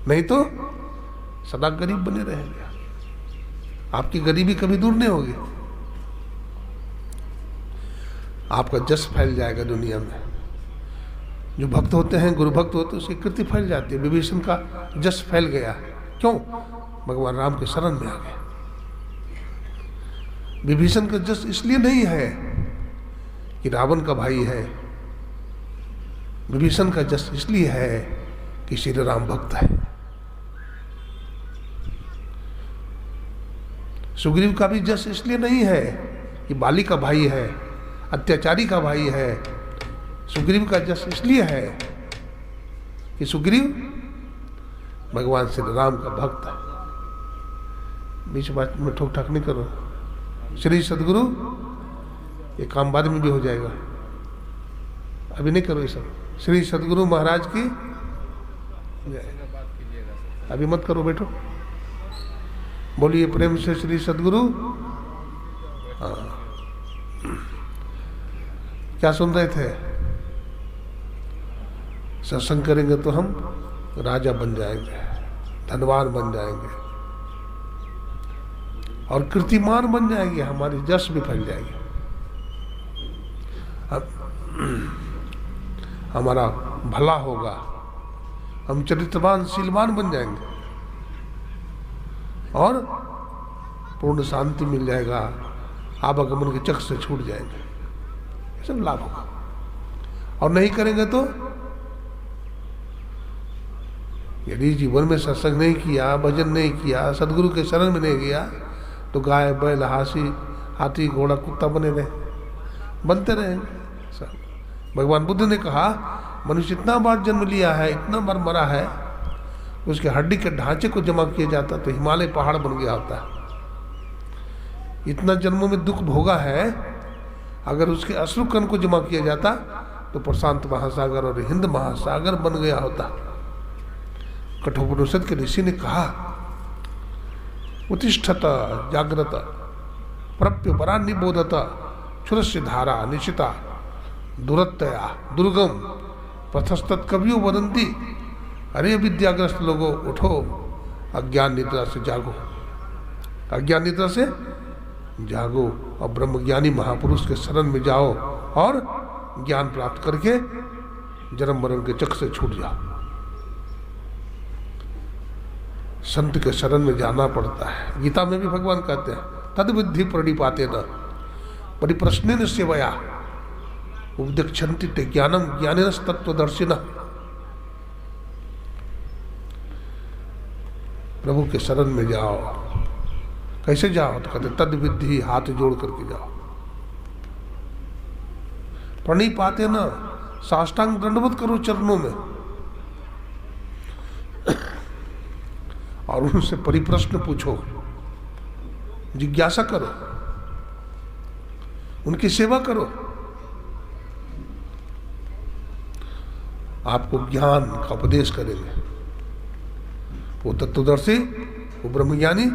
नहीं तो सदा गरीब बने रहेंगे। आपकी गरीबी कभी दूर नहीं होगी। आपका जस फैल जाएगा दुनिया में। जो भक्त होते हैं, गुरु भक्त होते हैं, उसकी कीर्ति फैल जाती है। विभीषण का जस फैल गया, क्यों? भगवान राम के शरण में आ गए। विभीषण का जस इसलिए नहीं है कि रावण का भाई है, विभीषण का जस इसलिए है कि श्री राम भक्त है। सुग्रीव का भी जस इसलिए नहीं है कि बाली का भाई है, अत्याचारी का भाई है। सुग्रीव का जस इसलिए है कि सुग्रीव भगवान श्री राम का भक्त है। बीच बात में ठोक ठाक नहीं करो। श्री सदगुरु, ये काम बाद में भी हो जाएगा, अभी नहीं करो ये सब। श्री सदगुरु महाराज की, अभी मत करो, बैठो, बोलिए प्रेम से श्री सदगुरु। हाँ, क्या सुन रहे थे? सत्संग करेंगे तो हम राजा बन जाएंगे, धनवान बन जाएंगे और कीर्तिमान बन जाएंगे, हमारी जश भी फैल जाएगी। अब हमारा भला होगा, हम चरित्रवान शीलवान बन जाएंगे और पूर्ण शांति मिल जाएगा, आवागमन के चक्र से छूट जाएंगे, ये सब लाभ होगा। और नहीं करेंगे तो यदि जीवन में सत्संग नहीं किया, भजन नहीं किया, सदगुरु के शरण में नहीं गया, तो गाय बैल हाथी घोड़ा कुत्ता बनते रहेंगे सब। भगवान बुद्ध ने कहा, मनुष्य इतना बार जन्म लिया है, इतना बार मरा है, उसके हड्डी के ढांचे को जमा किया जाता तो हिमालय पहाड़ बन गया होता। इतना जन्मों में दुख भोगा है, अगर उसके अश्रु कण को जमा किया जाता तो प्रशांत महासागर और हिंद महासागर बन गया होता। कठोपनिषद के ऋषि ने कहा, उत्तिष्ठत जागृत प्रप्य परा निबोधत क्षुरस्य धारा निशिता दुरत्तया दुर्गम पथस्तत् कवियो वदंती। अरे विद्याग्रस्त लोगों, उठो, अज्ञान निद्रा से जागो, अज्ञान निद्रा से जागो और ब्रह्मज्ञानी महापुरुष के शरण में जाओ और ज्ञान प्राप्त करके जन्म मरण के चक्र से छूट जाओ। संत के शरण में जाना पड़ता है। गीता में भी भगवान कहते हैं, तद विद्धि प्रणिपाते न परिप्रश्नेन सेवया उपदेक्षन्ति ते ज्ञानम ज्ञानेन तत्वदर्शिनः। प्रभु के शरण में जाओ। कैसे जाओ? तो कहते तद विद्धि, हाथ जोड़ करके जाओ। प्रणिपाते न, साष्टांग दंडवत करो चरणों में और उनसे परिप्रश्न पूछो, जिज्ञासा करो, उनकी सेवा करो। आपको ज्ञान का उपदेश करेंगे। वो तत्वदर्शी, वो ब्रह्मज्ञानी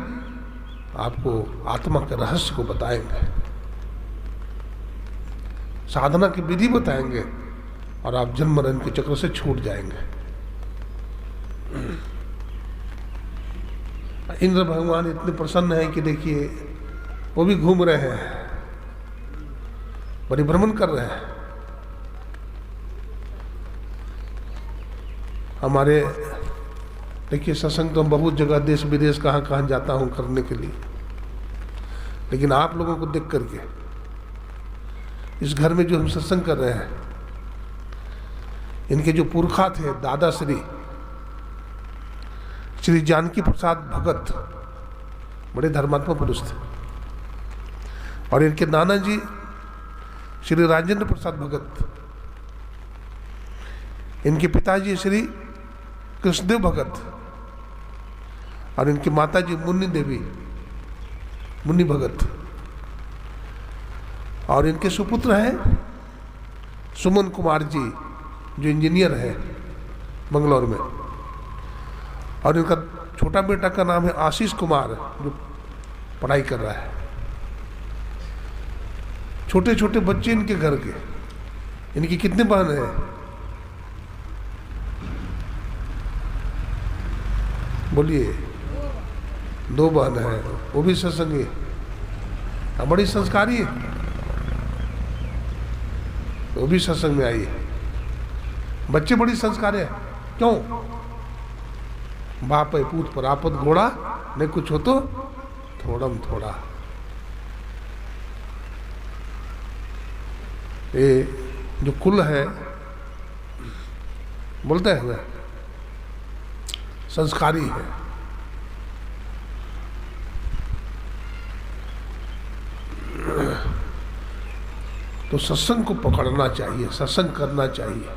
आपको आत्मा के रहस्य को बताएंगे, साधना की विधि बताएंगे और आप जन्म मरण के चक्र से छूट जाएंगे। इंद्र भगवान इतने प्रसन्न हैं कि देखिए वो भी घूम रहे हैं, परिभ्रमण कर रहे हैं। हमारे देखिए सत्संग तो बहुत जगह देश विदेश कहाँ कहाँ जाता हूँ करने के लिए, लेकिन आप लोगों को देख करके इस घर में जो हम सत्संग कर रहे हैं, इनके जो पुरखा थे दादा श्री जानकी प्रसाद भगत, बड़े धर्मात्मा पुरुष थे, और इनके नाना जी श्री राजेंद्र प्रसाद भगत, इनके पिताजी श्री कृष्णदेव भगत, और इनकी माताजी मुन्नी भगत, और इनके सुपुत्र हैं सुमन कुमार जी जो इंजीनियर है बंगलौर में, और इनका छोटा बेटा का नाम है आशीष कुमार जो पढ़ाई कर रहा है। छोटे छोटे बच्चे इनके घर के। इनकी कितने बहन हैं? बोलिए। 2 बहन हैं, वो भी सत्संगी, बड़ी संस्कारी है। वो भी सत्संग में आई है। बच्चे बड़ी संस्कार है, क्यों? बाप है पूत पर आपत घोड़ा, नहीं कुछ हो तो थोड़म थोड़ा। ये जो कुल है बोलते हैं संस्कारी है। तो सत्संग को पकड़ना चाहिए, सत्संग करना चाहिए।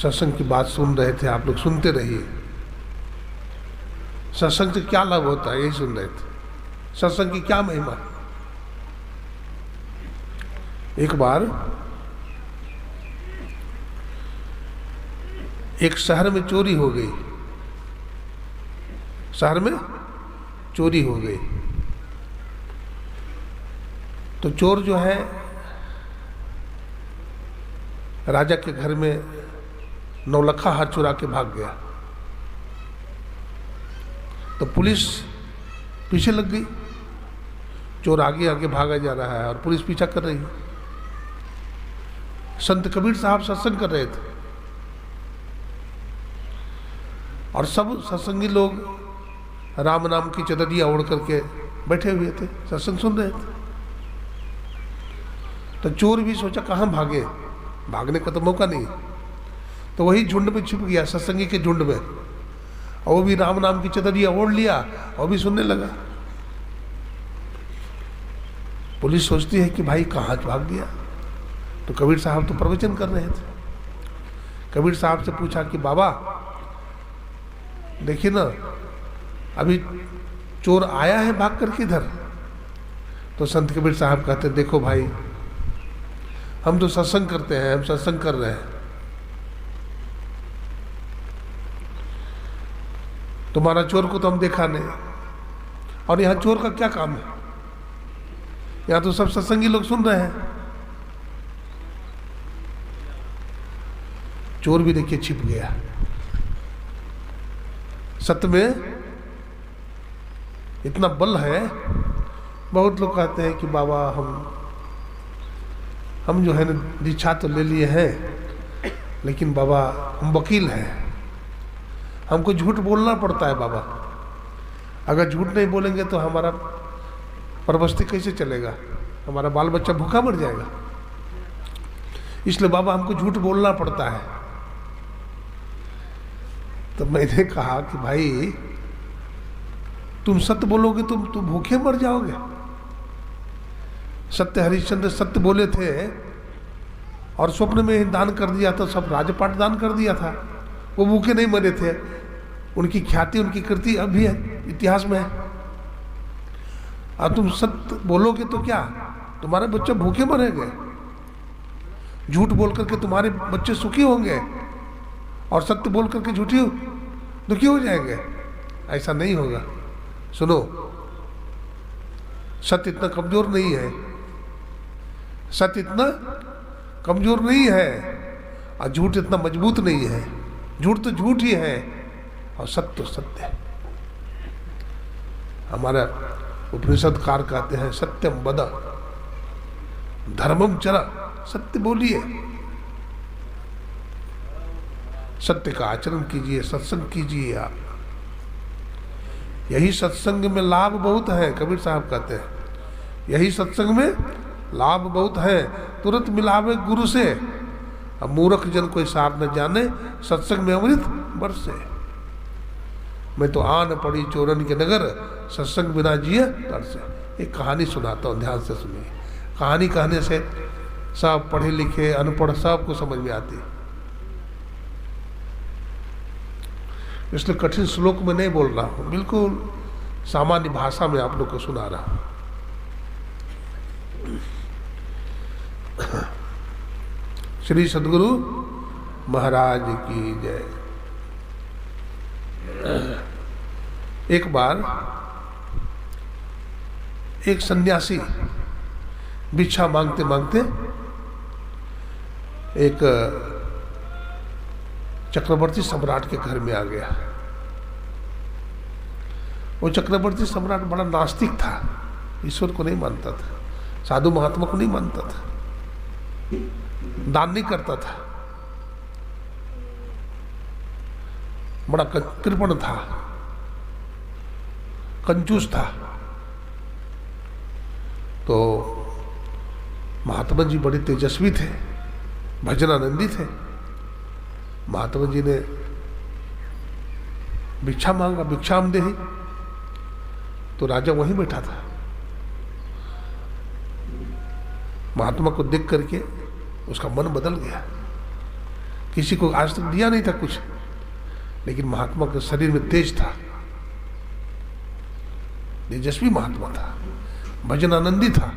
सत्संग की बात सुन रहे थे आप लोग, सुनते रहिए। सत्संग से क्या लाभ होता है, यही सुन रहे थे। सत्संग की क्या महिमा। एक बार एक शहर में चोरी हो गई, शहर में चोरी हो गई। तो चोर जो है राजा के घर में नौलखा हाथ चुरा के भाग गया। तो पुलिस पीछे लग गई, चोर आगे आगे भागा जा रहा है और पुलिस पीछा कर रही है। संत कबीर साहब सत्संग कर रहे थे और सब सत्संगी लोग राम नाम की चदरियाँ ओढ़ करके बैठे हुए थे, सत्संग सुन रहे थे। तो चोर भी सोचा कहाँ भागे, भागने का तो मौका नहीं। तो वही झुंड में छिप गया, सत्संगी के झुंड में, और वो भी राम नाम की चदरियाँ ओढ़ लिया और भी सुनने लगा। पुलिस सोचती है कि भाई कहाँ भाग गया। तो कबीर साहब तो प्रवचन कर रहे थे। कबीर साहब से पूछा कि बाबा देखिए ना, अभी चोर आया है भाग कर किधर। तो संत कबीर साहब कहते देखो भाई, हम तो सत्संग करते हैं, हम सत्संग कर रहे हैं। तुम्हारा चोर को तो हम देखा नहीं, और यहाँ चोर का क्या काम है, यहाँ तो सब सत्संगी लोग सुन रहे हैं। चोर भी देखिए छिप गया। सत्य में इतना बल है। बहुत लोग कहते हैं कि बाबा हम जो है ना दीक्षा तो ले लिए हैं, लेकिन बाबा हम वकील हैं, हमको झूठ बोलना पड़ता है बाबा। अगर झूठ नहीं बोलेंगे तो हमारा परवस्ती कैसे चलेगा, हमारा बाल बच्चा भूखा मर जाएगा। इसलिए बाबा हमको झूठ बोलना पड़ता है। तो मैंने कहा कि भाई तुम सत्य बोलोगे तुम भूखे मर जाओगे। सत्य हरिश्चंद्र सत्य बोले थे और स्वप्न में ही दान कर दिया था, सब राजपाट दान कर दिया था, वो भूखे नहीं मरे थे। उनकी ख्याति उनकी कृति अब भी है, इतिहास में है। अब तुम सत्य बोलोगे तो क्या तुम्हारे बच्चे भूखे मरेंगे, झूठ बोल करके तुम्हारे बच्चे सुखी होंगे और सत्य बोल करके झूठी दुखी हो जाएंगे। ऐसा नहीं होगा। सुनो, सत्य इतना कमजोर नहीं है, सत्य इतना कमजोर नहीं है और झूठ इतना मजबूत नहीं है। झूठ तो झूठ ही है और सत्य तो सत्य है। हमारा उपनिषदकार कहते हैं सत्यम वद धर्मम चर, सत्य बोलिए, सत्य का आचरण कीजिए, सत्संग कीजिए। आप यही सत्संग में लाभ बहुत है। कबीर साहब कहते हैं यही सत्संग में लाभ बहुत है, तुरंत मिलावे गुरु से। अब मूर्ख जन कोई सार न जाने, सत्संग में अमृत बरसे। मैं तो आन पड़ी चोरन के नगर, सत्संग बिना जिए तरसे। एक कहानी सुनाता हूँ, ध्यान से सुनिए। कहानी कहने से सब पढ़े लिखे अनपढ़ सबको समझ में आती है, इसलिए कठिन श्लोक में नहीं बोल रहा हूँ, बिल्कुल सामान्य भाषा में आप लोग को सुना रहा हूँ। श्री सद्गुरु महाराज की जय। एक बार एक सन्यासी भिक्षा मांगते मांगते एक चक्रवर्ती सम्राट के घर में आ गया। वो चक्रवर्ती सम्राट बड़ा नास्तिक था, ईश्वर को नहीं मानता था। साधु महात्मा को नहीं मानता था, दान नहीं करता था, बड़ा कृपण था, कंजूस था। तो महात्मा जी बड़े तेजस्वी थे, भजनानंदी थे। महात्मा जी ने भिक्षा मांगा, भिक्षाम देहि, तो राजा वहीं बैठा था। महात्मा को देख करके उसका मन बदल गया। किसी को आज तक दिया नहीं था कुछ, लेकिन महात्मा के शरीर में तेज था, तेजस्वी महात्मा था, भजनानंदी था।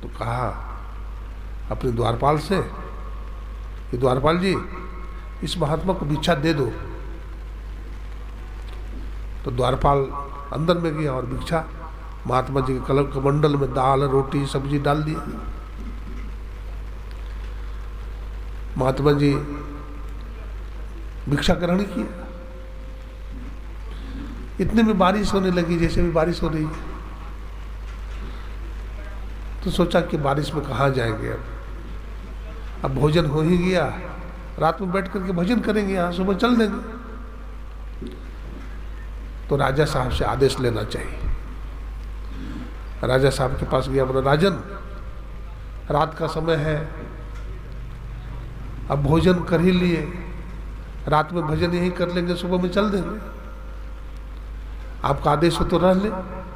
तो कहा अपने द्वारपाल से कि द्वारपाल जी, इस महात्मा को भिक्षा दे दो। तो द्वारपाल अंदर में गया और भिक्षा महात्मा जी के कमंडल में दाल रोटी सब्जी डाल दी। महात्मा जी भिक्षा ग्रहण किया। इतने में बारिश होने लगी, जैसे भी बारिश हो रही है। तो सोचा कि बारिश में कहाँ जाएंगे, अब भोजन हो ही गया, रात में बैठ करके भजन करेंगे, यहाँ सुबह चल देंगे। तो राजा साहब से आदेश लेना चाहिए। राजा साहब के पास गया, बोला राजन, रात का समय है, अब भोजन कर ही लिए, रात में भजन यही कर लेंगे, सुबह में चल देंगे, आपका आदेश हो तो रह ले।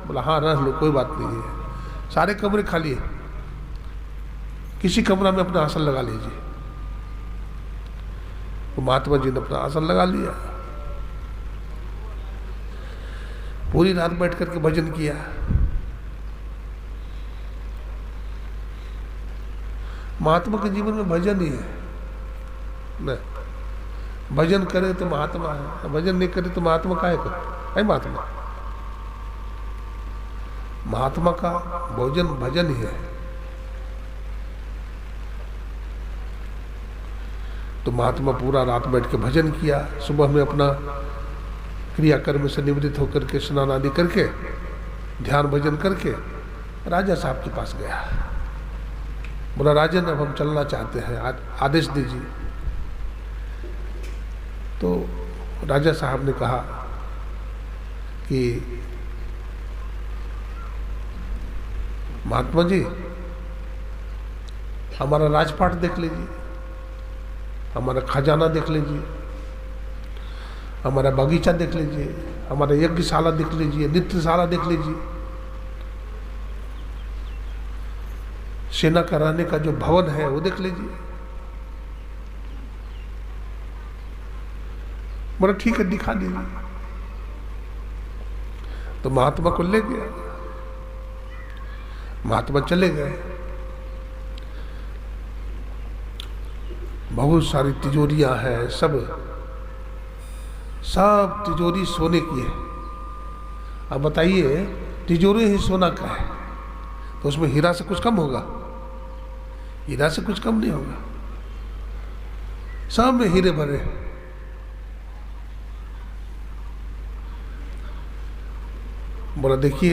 बोला हाँ रह लो, कोई बात नहीं है। सारे कमरे खाली है, किसी कमरा में अपना आसन लगा लीजिए। तो महात्मा जी ने अपना आसन लगा लिया, पूरी रात बैठ करके भजन किया। महात्मा के जीवन में भजन ही है न, भजन करे तो महात्मा है, भजन नहीं करे तो महात्मा काहे को है? महात्मा, महात्मा का भोजन भजन ही है। तो महात्मा पूरा रात बैठ के भजन किया। सुबह में अपना क्रियाकर्म से निवृत्त होकर के स्नान आदि करके ध्यान भजन करके राजा साहब के पास गया। बोला राजन, अब हम चलना चाहते हैं, आदेश दीजिए। तो राजा साहब ने कहा कि महात्मा जी, हमारा राजपाट देख लीजिए, हमारा खजाना देख लीजिए, हमारा बगीचा देख लीजिए, हमारा यज्ञशाला देख लीजिए, नृत्यशाला देख लीजिए, सेना का रहने का जो भवन है वो देख लीजिए। बोला ठीक है, दिखा दीजिए। तो महात्मा को ले गया, महात्मा चले गए। बहुत सारी तिजोरियां हैं, सब तिजोरी सोने की है। अब बताइए, तिजोरी ही सोना का है तो उसमें हीरा से कुछ कम होगा? हीरा से कुछ कम नहीं होगा, सब में हीरे भरे। बोला देखिए,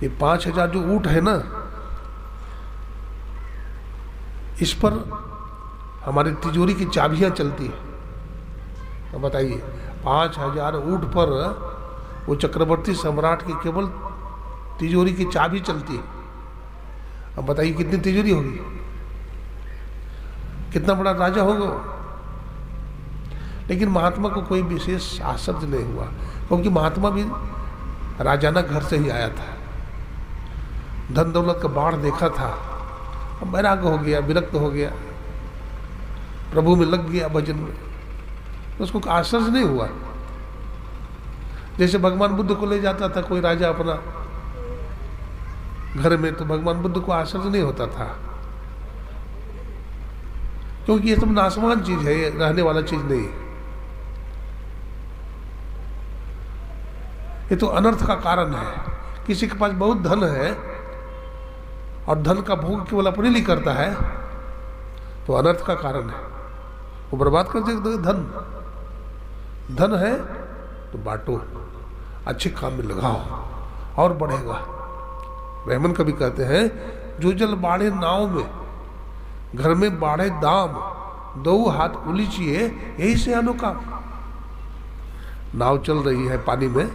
ये 5000 जो ऊंट है ना, इस पर हमारी तिजोरी की चाबियां चलती है। अब बताइए, 5000 ऊंट पर वो चक्रवर्ती सम्राट की केवल तिजोरी की चाबी चलती है। अब बताइए कितनी तिजोरी होगी, कितना बड़ा राजा होगा। लेकिन महात्मा को कोई विशेष आश्चर्य नहीं हुआ, क्योंकि महात्मा भी राजाना घर से ही आया था, धन दौलत का बाढ़ देखा था, अब वैराग्य हो गया, विरक्त हो गया, प्रभु में लग गया, भजन में। तो उसको आश्चर्य नहीं हुआ। जैसे भगवान बुद्ध को ले जाता था कोई राजा अपना घर में, तो भगवान बुद्ध को आश्चर्य नहीं होता था, क्योंकि ये सब नाशवान चीज है, ये रहने वाला चीज नहीं है। ये तो अनर्थ का कारण है। किसी के पास बहुत धन है और धन का भोग केवल अपने लिए करता है, तो अनर्थ का कारण है, वो बर्बाद कर देगा। धन है तो बांटो, अच्छे काम में लगाओ और बढ़ेगा। रहमन कवि कहते हैं, जो जल बाढ़े नाव में, घर में बाढ़े दाम, दो हाथ उलीचिए यही से अनोखा। नाव चल रही है पानी में,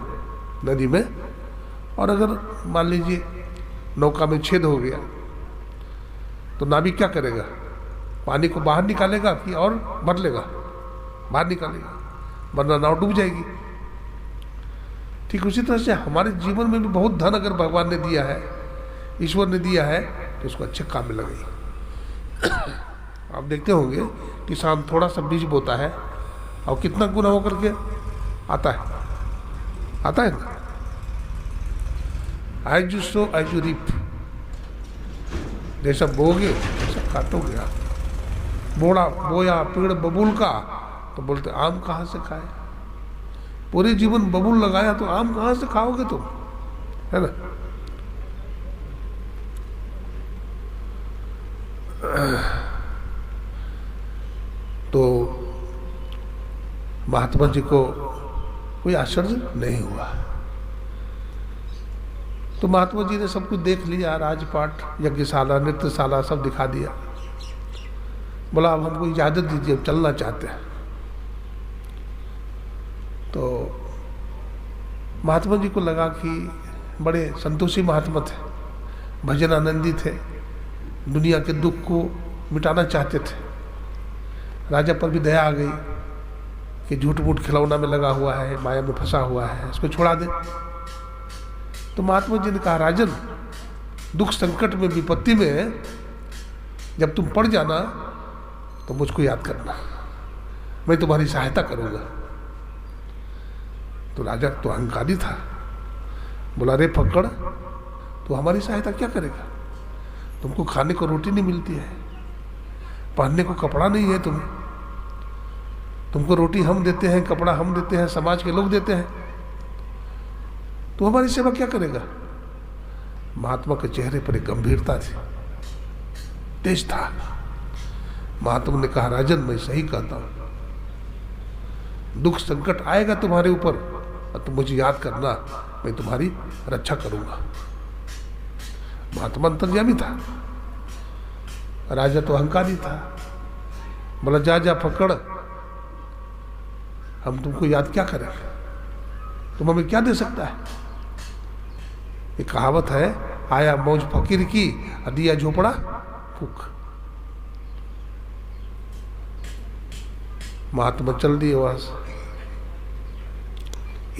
नदी में, और अगर मान लीजिए नौका में छेद हो गया तो नाविक क्या करेगा? पानी को बाहर निकालेगा कि और भर लेगा? बाहर निकालेगा, वरना नाव डूब जाएगी। ठीक उसी तरह से हमारे जीवन में भी बहुत धन अगर भगवान ने दिया है, ईश्वर ने दिया है, तो उसको अच्छे काम में लगाइए। आप देखते होंगे किसान थोड़ा सा बीज बोता है और कितना गुना होकर के आता है ना। As you sow as you reap, जैसा बोगे वैसा काटोगे आप। बोया पेड़ बबूल का, तो बोलते आम कहाँ से खाए? पूरे जीवन बबूल लगाया तो आम कहाँ से खाओगे तुम, है ना। तो महात्मा जी को कोई आश्चर्य नहीं हुआ। तो महात्मा जी ने सब कुछ देख लिया, राजपाट, यज्ञशाला, नृत्यशाला सब दिखा दिया। बोला अब हमको इजाज़त दीजिए, अब चलना चाहते हैं। तो महात्मा जी को लगा कि बड़े संतोषी महात्मा थे, भजन आनंदी थे, दुनिया के दुख को मिटाना चाहते थे। राजा पर भी दया आ गई कि झूठ मूठ खिलौना में लगा हुआ है, माया में फंसा हुआ है, इसको छोड़ा दे। तो महात्मा जी ने कहा, राजन, दुख संकट में, विपत्ति में जब तुम पड़ जाना तो मुझको याद करना, मैं तुम्हारी सहायता करूंगा। तो राजा तो अहंकारी था, बोला रे फक्कड़, तो हमारी सहायता क्या करेगा? तुमको खाने को रोटी नहीं मिलती है, पहनने को कपड़ा नहीं है तुम्हें, तुमको रोटी हम देते हैं, कपड़ा हम देते हैं, समाज के लोग देते हैं, तो हमारी सेवा क्या करेगा? महात्मा के चेहरे पर एक गंभीरता थी, तेज था। महात्मा ने कहा, राजन मैं सही कहता हूं, दुख संकट आएगा तुम्हारे ऊपर और तुम मुझे याद करना, मैं तुम्हारी रक्षा करूंगा। महात्मा अंतर्यामी था, राजा तो अहंकारी था। बोला जा जा फक्कड़, हम तुमको याद क्या करेंगे, तुम हमें क्या दे सकता है? एक कहावत है, आया मौज फकीर की, दिया झोपड़ा फूक। महात्मा चल दिए वहां से।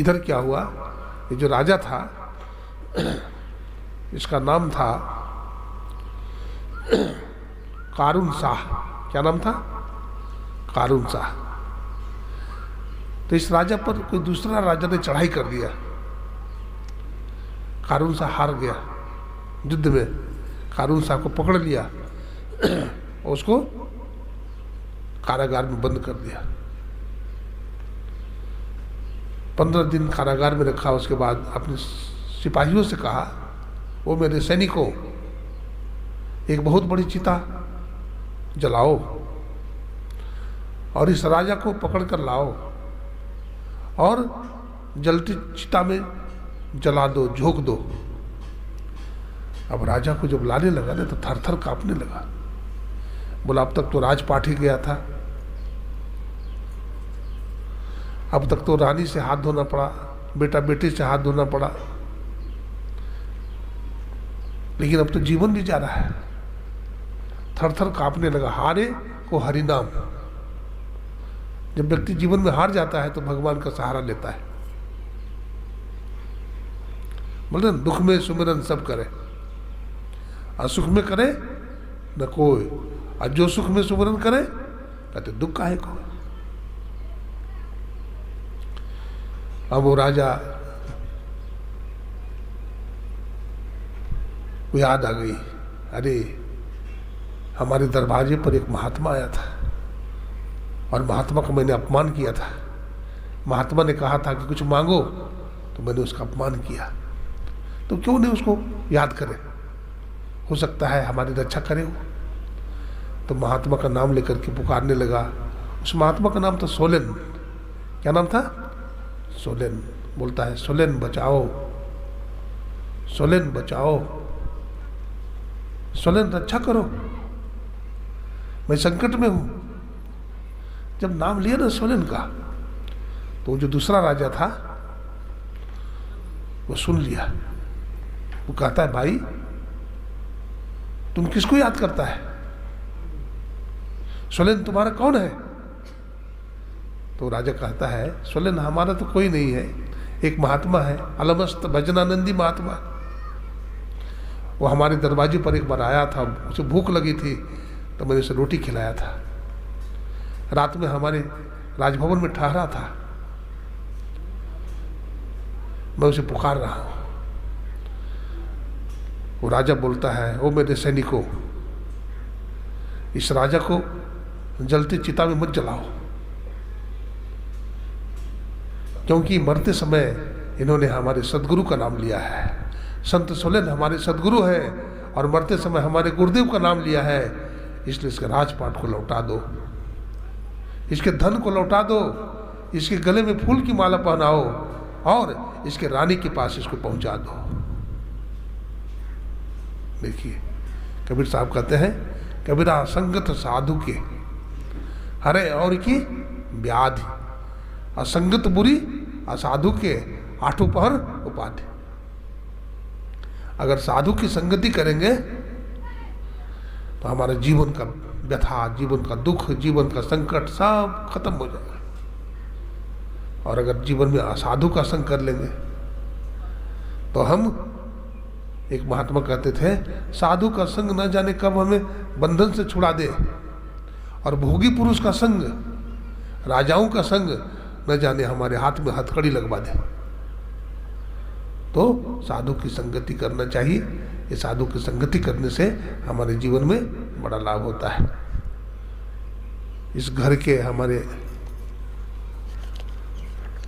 इधर क्या हुआ, ये जो राजा था, इसका नाम था कारून शाह। क्या नाम था? कारून शाह। तो इस राजा पर कोई दूसरा राजा ने चढ़ाई कर दिया। कारून शाह हार गया युद्ध में, कारून शाह को पकड़ लिया और उसको कारागार में बंद कर दिया। 15 दिन कारागार में रखा। उसके बाद अपने सिपाहियों से कहा, वो मेरे सैनिकों, एक बहुत बड़ी चिता जलाओ और इस राजा को पकड़ कर लाओ और जलती चिता में जला दो, झोंक दो। अब राजा को जब लाने लगा ना तो थर थर कांपने लगा। बोला अब तक तो राजपाट ही गया था, अब तक तो रानी से हाथ धोना पड़ा, बेटा बेटी से हाथ धोना पड़ा, लेकिन अब तो जीवन भी जा रहा है। थर थर कांपने लगा। हारे को हरिनाम। जब व्यक्ति जीवन में हार जाता है तो भगवान का सहारा लेता है। बोले दुख में सुमिरन सब करे, और सुख में करे न कोई, और जो सुख में सुमिरन करे कहते दुख काहे को। अब वो राजा को याद आ गई, अरे हमारे दरवाजे पर एक महात्मा आया था और महात्मा को मैंने अपमान किया था। महात्मा ने कहा था कि कुछ मांगो, तो मैंने उसका अपमान किया, तो क्यों नहीं उसको याद करें, हो सकता है हमारी रक्षा करे वो। तो महात्मा का नाम लेकर के पुकारने लगा। उस महात्मा का नाम था सोलेन। क्या नाम था? सोलेन। बोलता है सोलेन बचाओ, सोलेन बचाओ। सोलेन रक्षा करो, मैं संकट में हूं। जब नाम लिया ना सोलेन का, तो जो दूसरा राजा था वो सुन लिया। वो कहता है, भाई तुम किसको याद करता है? सोलेन तुम्हारा कौन है? तो राजा कहता है, सोलेन हमारा तो कोई नहीं है, एक महात्मा है, अलमस्त भजनानंदी महात्मा। वो हमारे दरवाजे पर एक बार आया था, उसे भूख लगी थी तो मैंने उसे रोटी खिलाया था। रात में हमारे राजभवन में ठहरा था, मैं उसे पुकार रहा हूं। वो राजा बोलता है, ओ मेरे सैनिकों, इस राजा को जलती चिता में मत जलाओ, क्योंकि मरते समय इन्होंने हमारे सदगुरु का नाम लिया है। संत सोलेन हमारे सदगुरु है और मरते समय हमारे गुरुदेव का नाम लिया है, इसलिए इसके राजपाट को लौटा दो, इसके धन को लौटा दो, इसके गले में फूल की माला पहनाओ और इसके रानी के पास इसको पहुंचा दो। देखिए, कबीर साहब कहते हैं, कबीरा संगत साधु के हरे और की व्याधि, असंगत बुरी असाधु के आठों पहर उपाधि। अगर साधु की संगति करेंगे तो हमारे जीवन का व्यथा, जीवन का दुख, जीवन का संकट सब खत्म हो जाएगा। और अगर जीवन में असाधु का संग कर लेंगे तो हम, एक महात्मा कहते थे, साधु का संग न जाने कब हमें बंधन से छुड़ा दे, और भोगी पुरुष का संग, राजाओं का संग न जाने हमारे हाथ में हथकड़ी लगवा दे। तो साधु की संगति करना चाहिए। ये साधु की संगति करने से हमारे जीवन में बड़ा लाभ होता है। इस घर के हमारे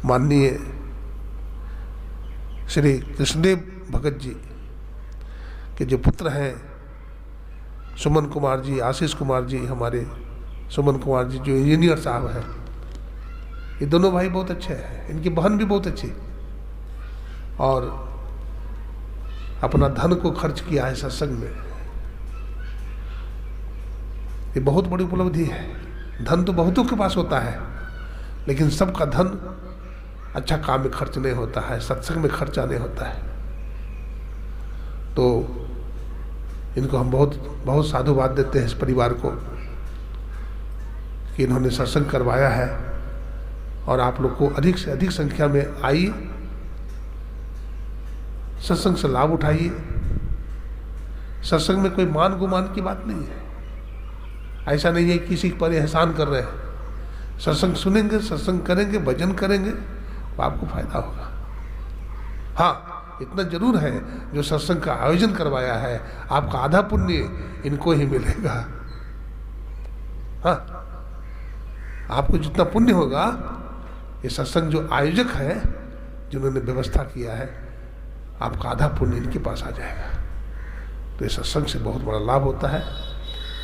माननीय श्री कृष्णदेव भगत जी के जो पुत्र हैं, सुमन कुमार जी, आशीष कुमार जी, हमारे सुमन कुमार जी जो इंजीनियर साहब हैं, ये दोनों भाई बहुत अच्छे हैं। इनकी बहन भी बहुत अच्छी, और अपना धन को खर्च किया है सत्संग में। ये बहुत बड़ी उपलब्धि है। धन तो बहुतों के पास होता है, लेकिन सबका धन अच्छा काम में खर्च नहीं होता है, सत्संग में खर्चा नहीं होता है। तो इनको हम बहुत बहुत साधुवाद देते हैं, इस परिवार को, कि इन्होंने सत्संग करवाया है। और आप लोग को अधिक से अधिक संख्या में आइए, सत्संग से लाभ उठाइए। सत्संग में कोई मान गुमान की बात नहीं है। ऐसा नहीं है किसी पर एहसान कर रहे हैं। सत्संग सुनेंगे, सत्संग करेंगे, भजन करेंगे, तो आपको फायदा होगा। हाँ, इतना जरूर है, जो सत्संग का आयोजन करवाया है, आपका आधा पुण्य इनको ही मिलेगा। हाँ, आपको जितना पुण्य होगा, ये सत्संग जो आयोजक है, जिन्होंने व्यवस्था किया है, आपका आधा पुण्य इनके पास आ जाएगा। तो इस सत्संग से बहुत बड़ा लाभ होता है।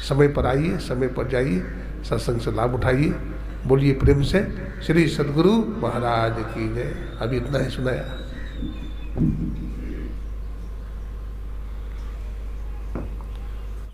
समय पर आइए, समय पर जाइए, सत्संग से लाभ उठाइए। बोलिए प्रेम से श्री सद्गुरु महाराज की जय। अभी इतना ही सुनाया।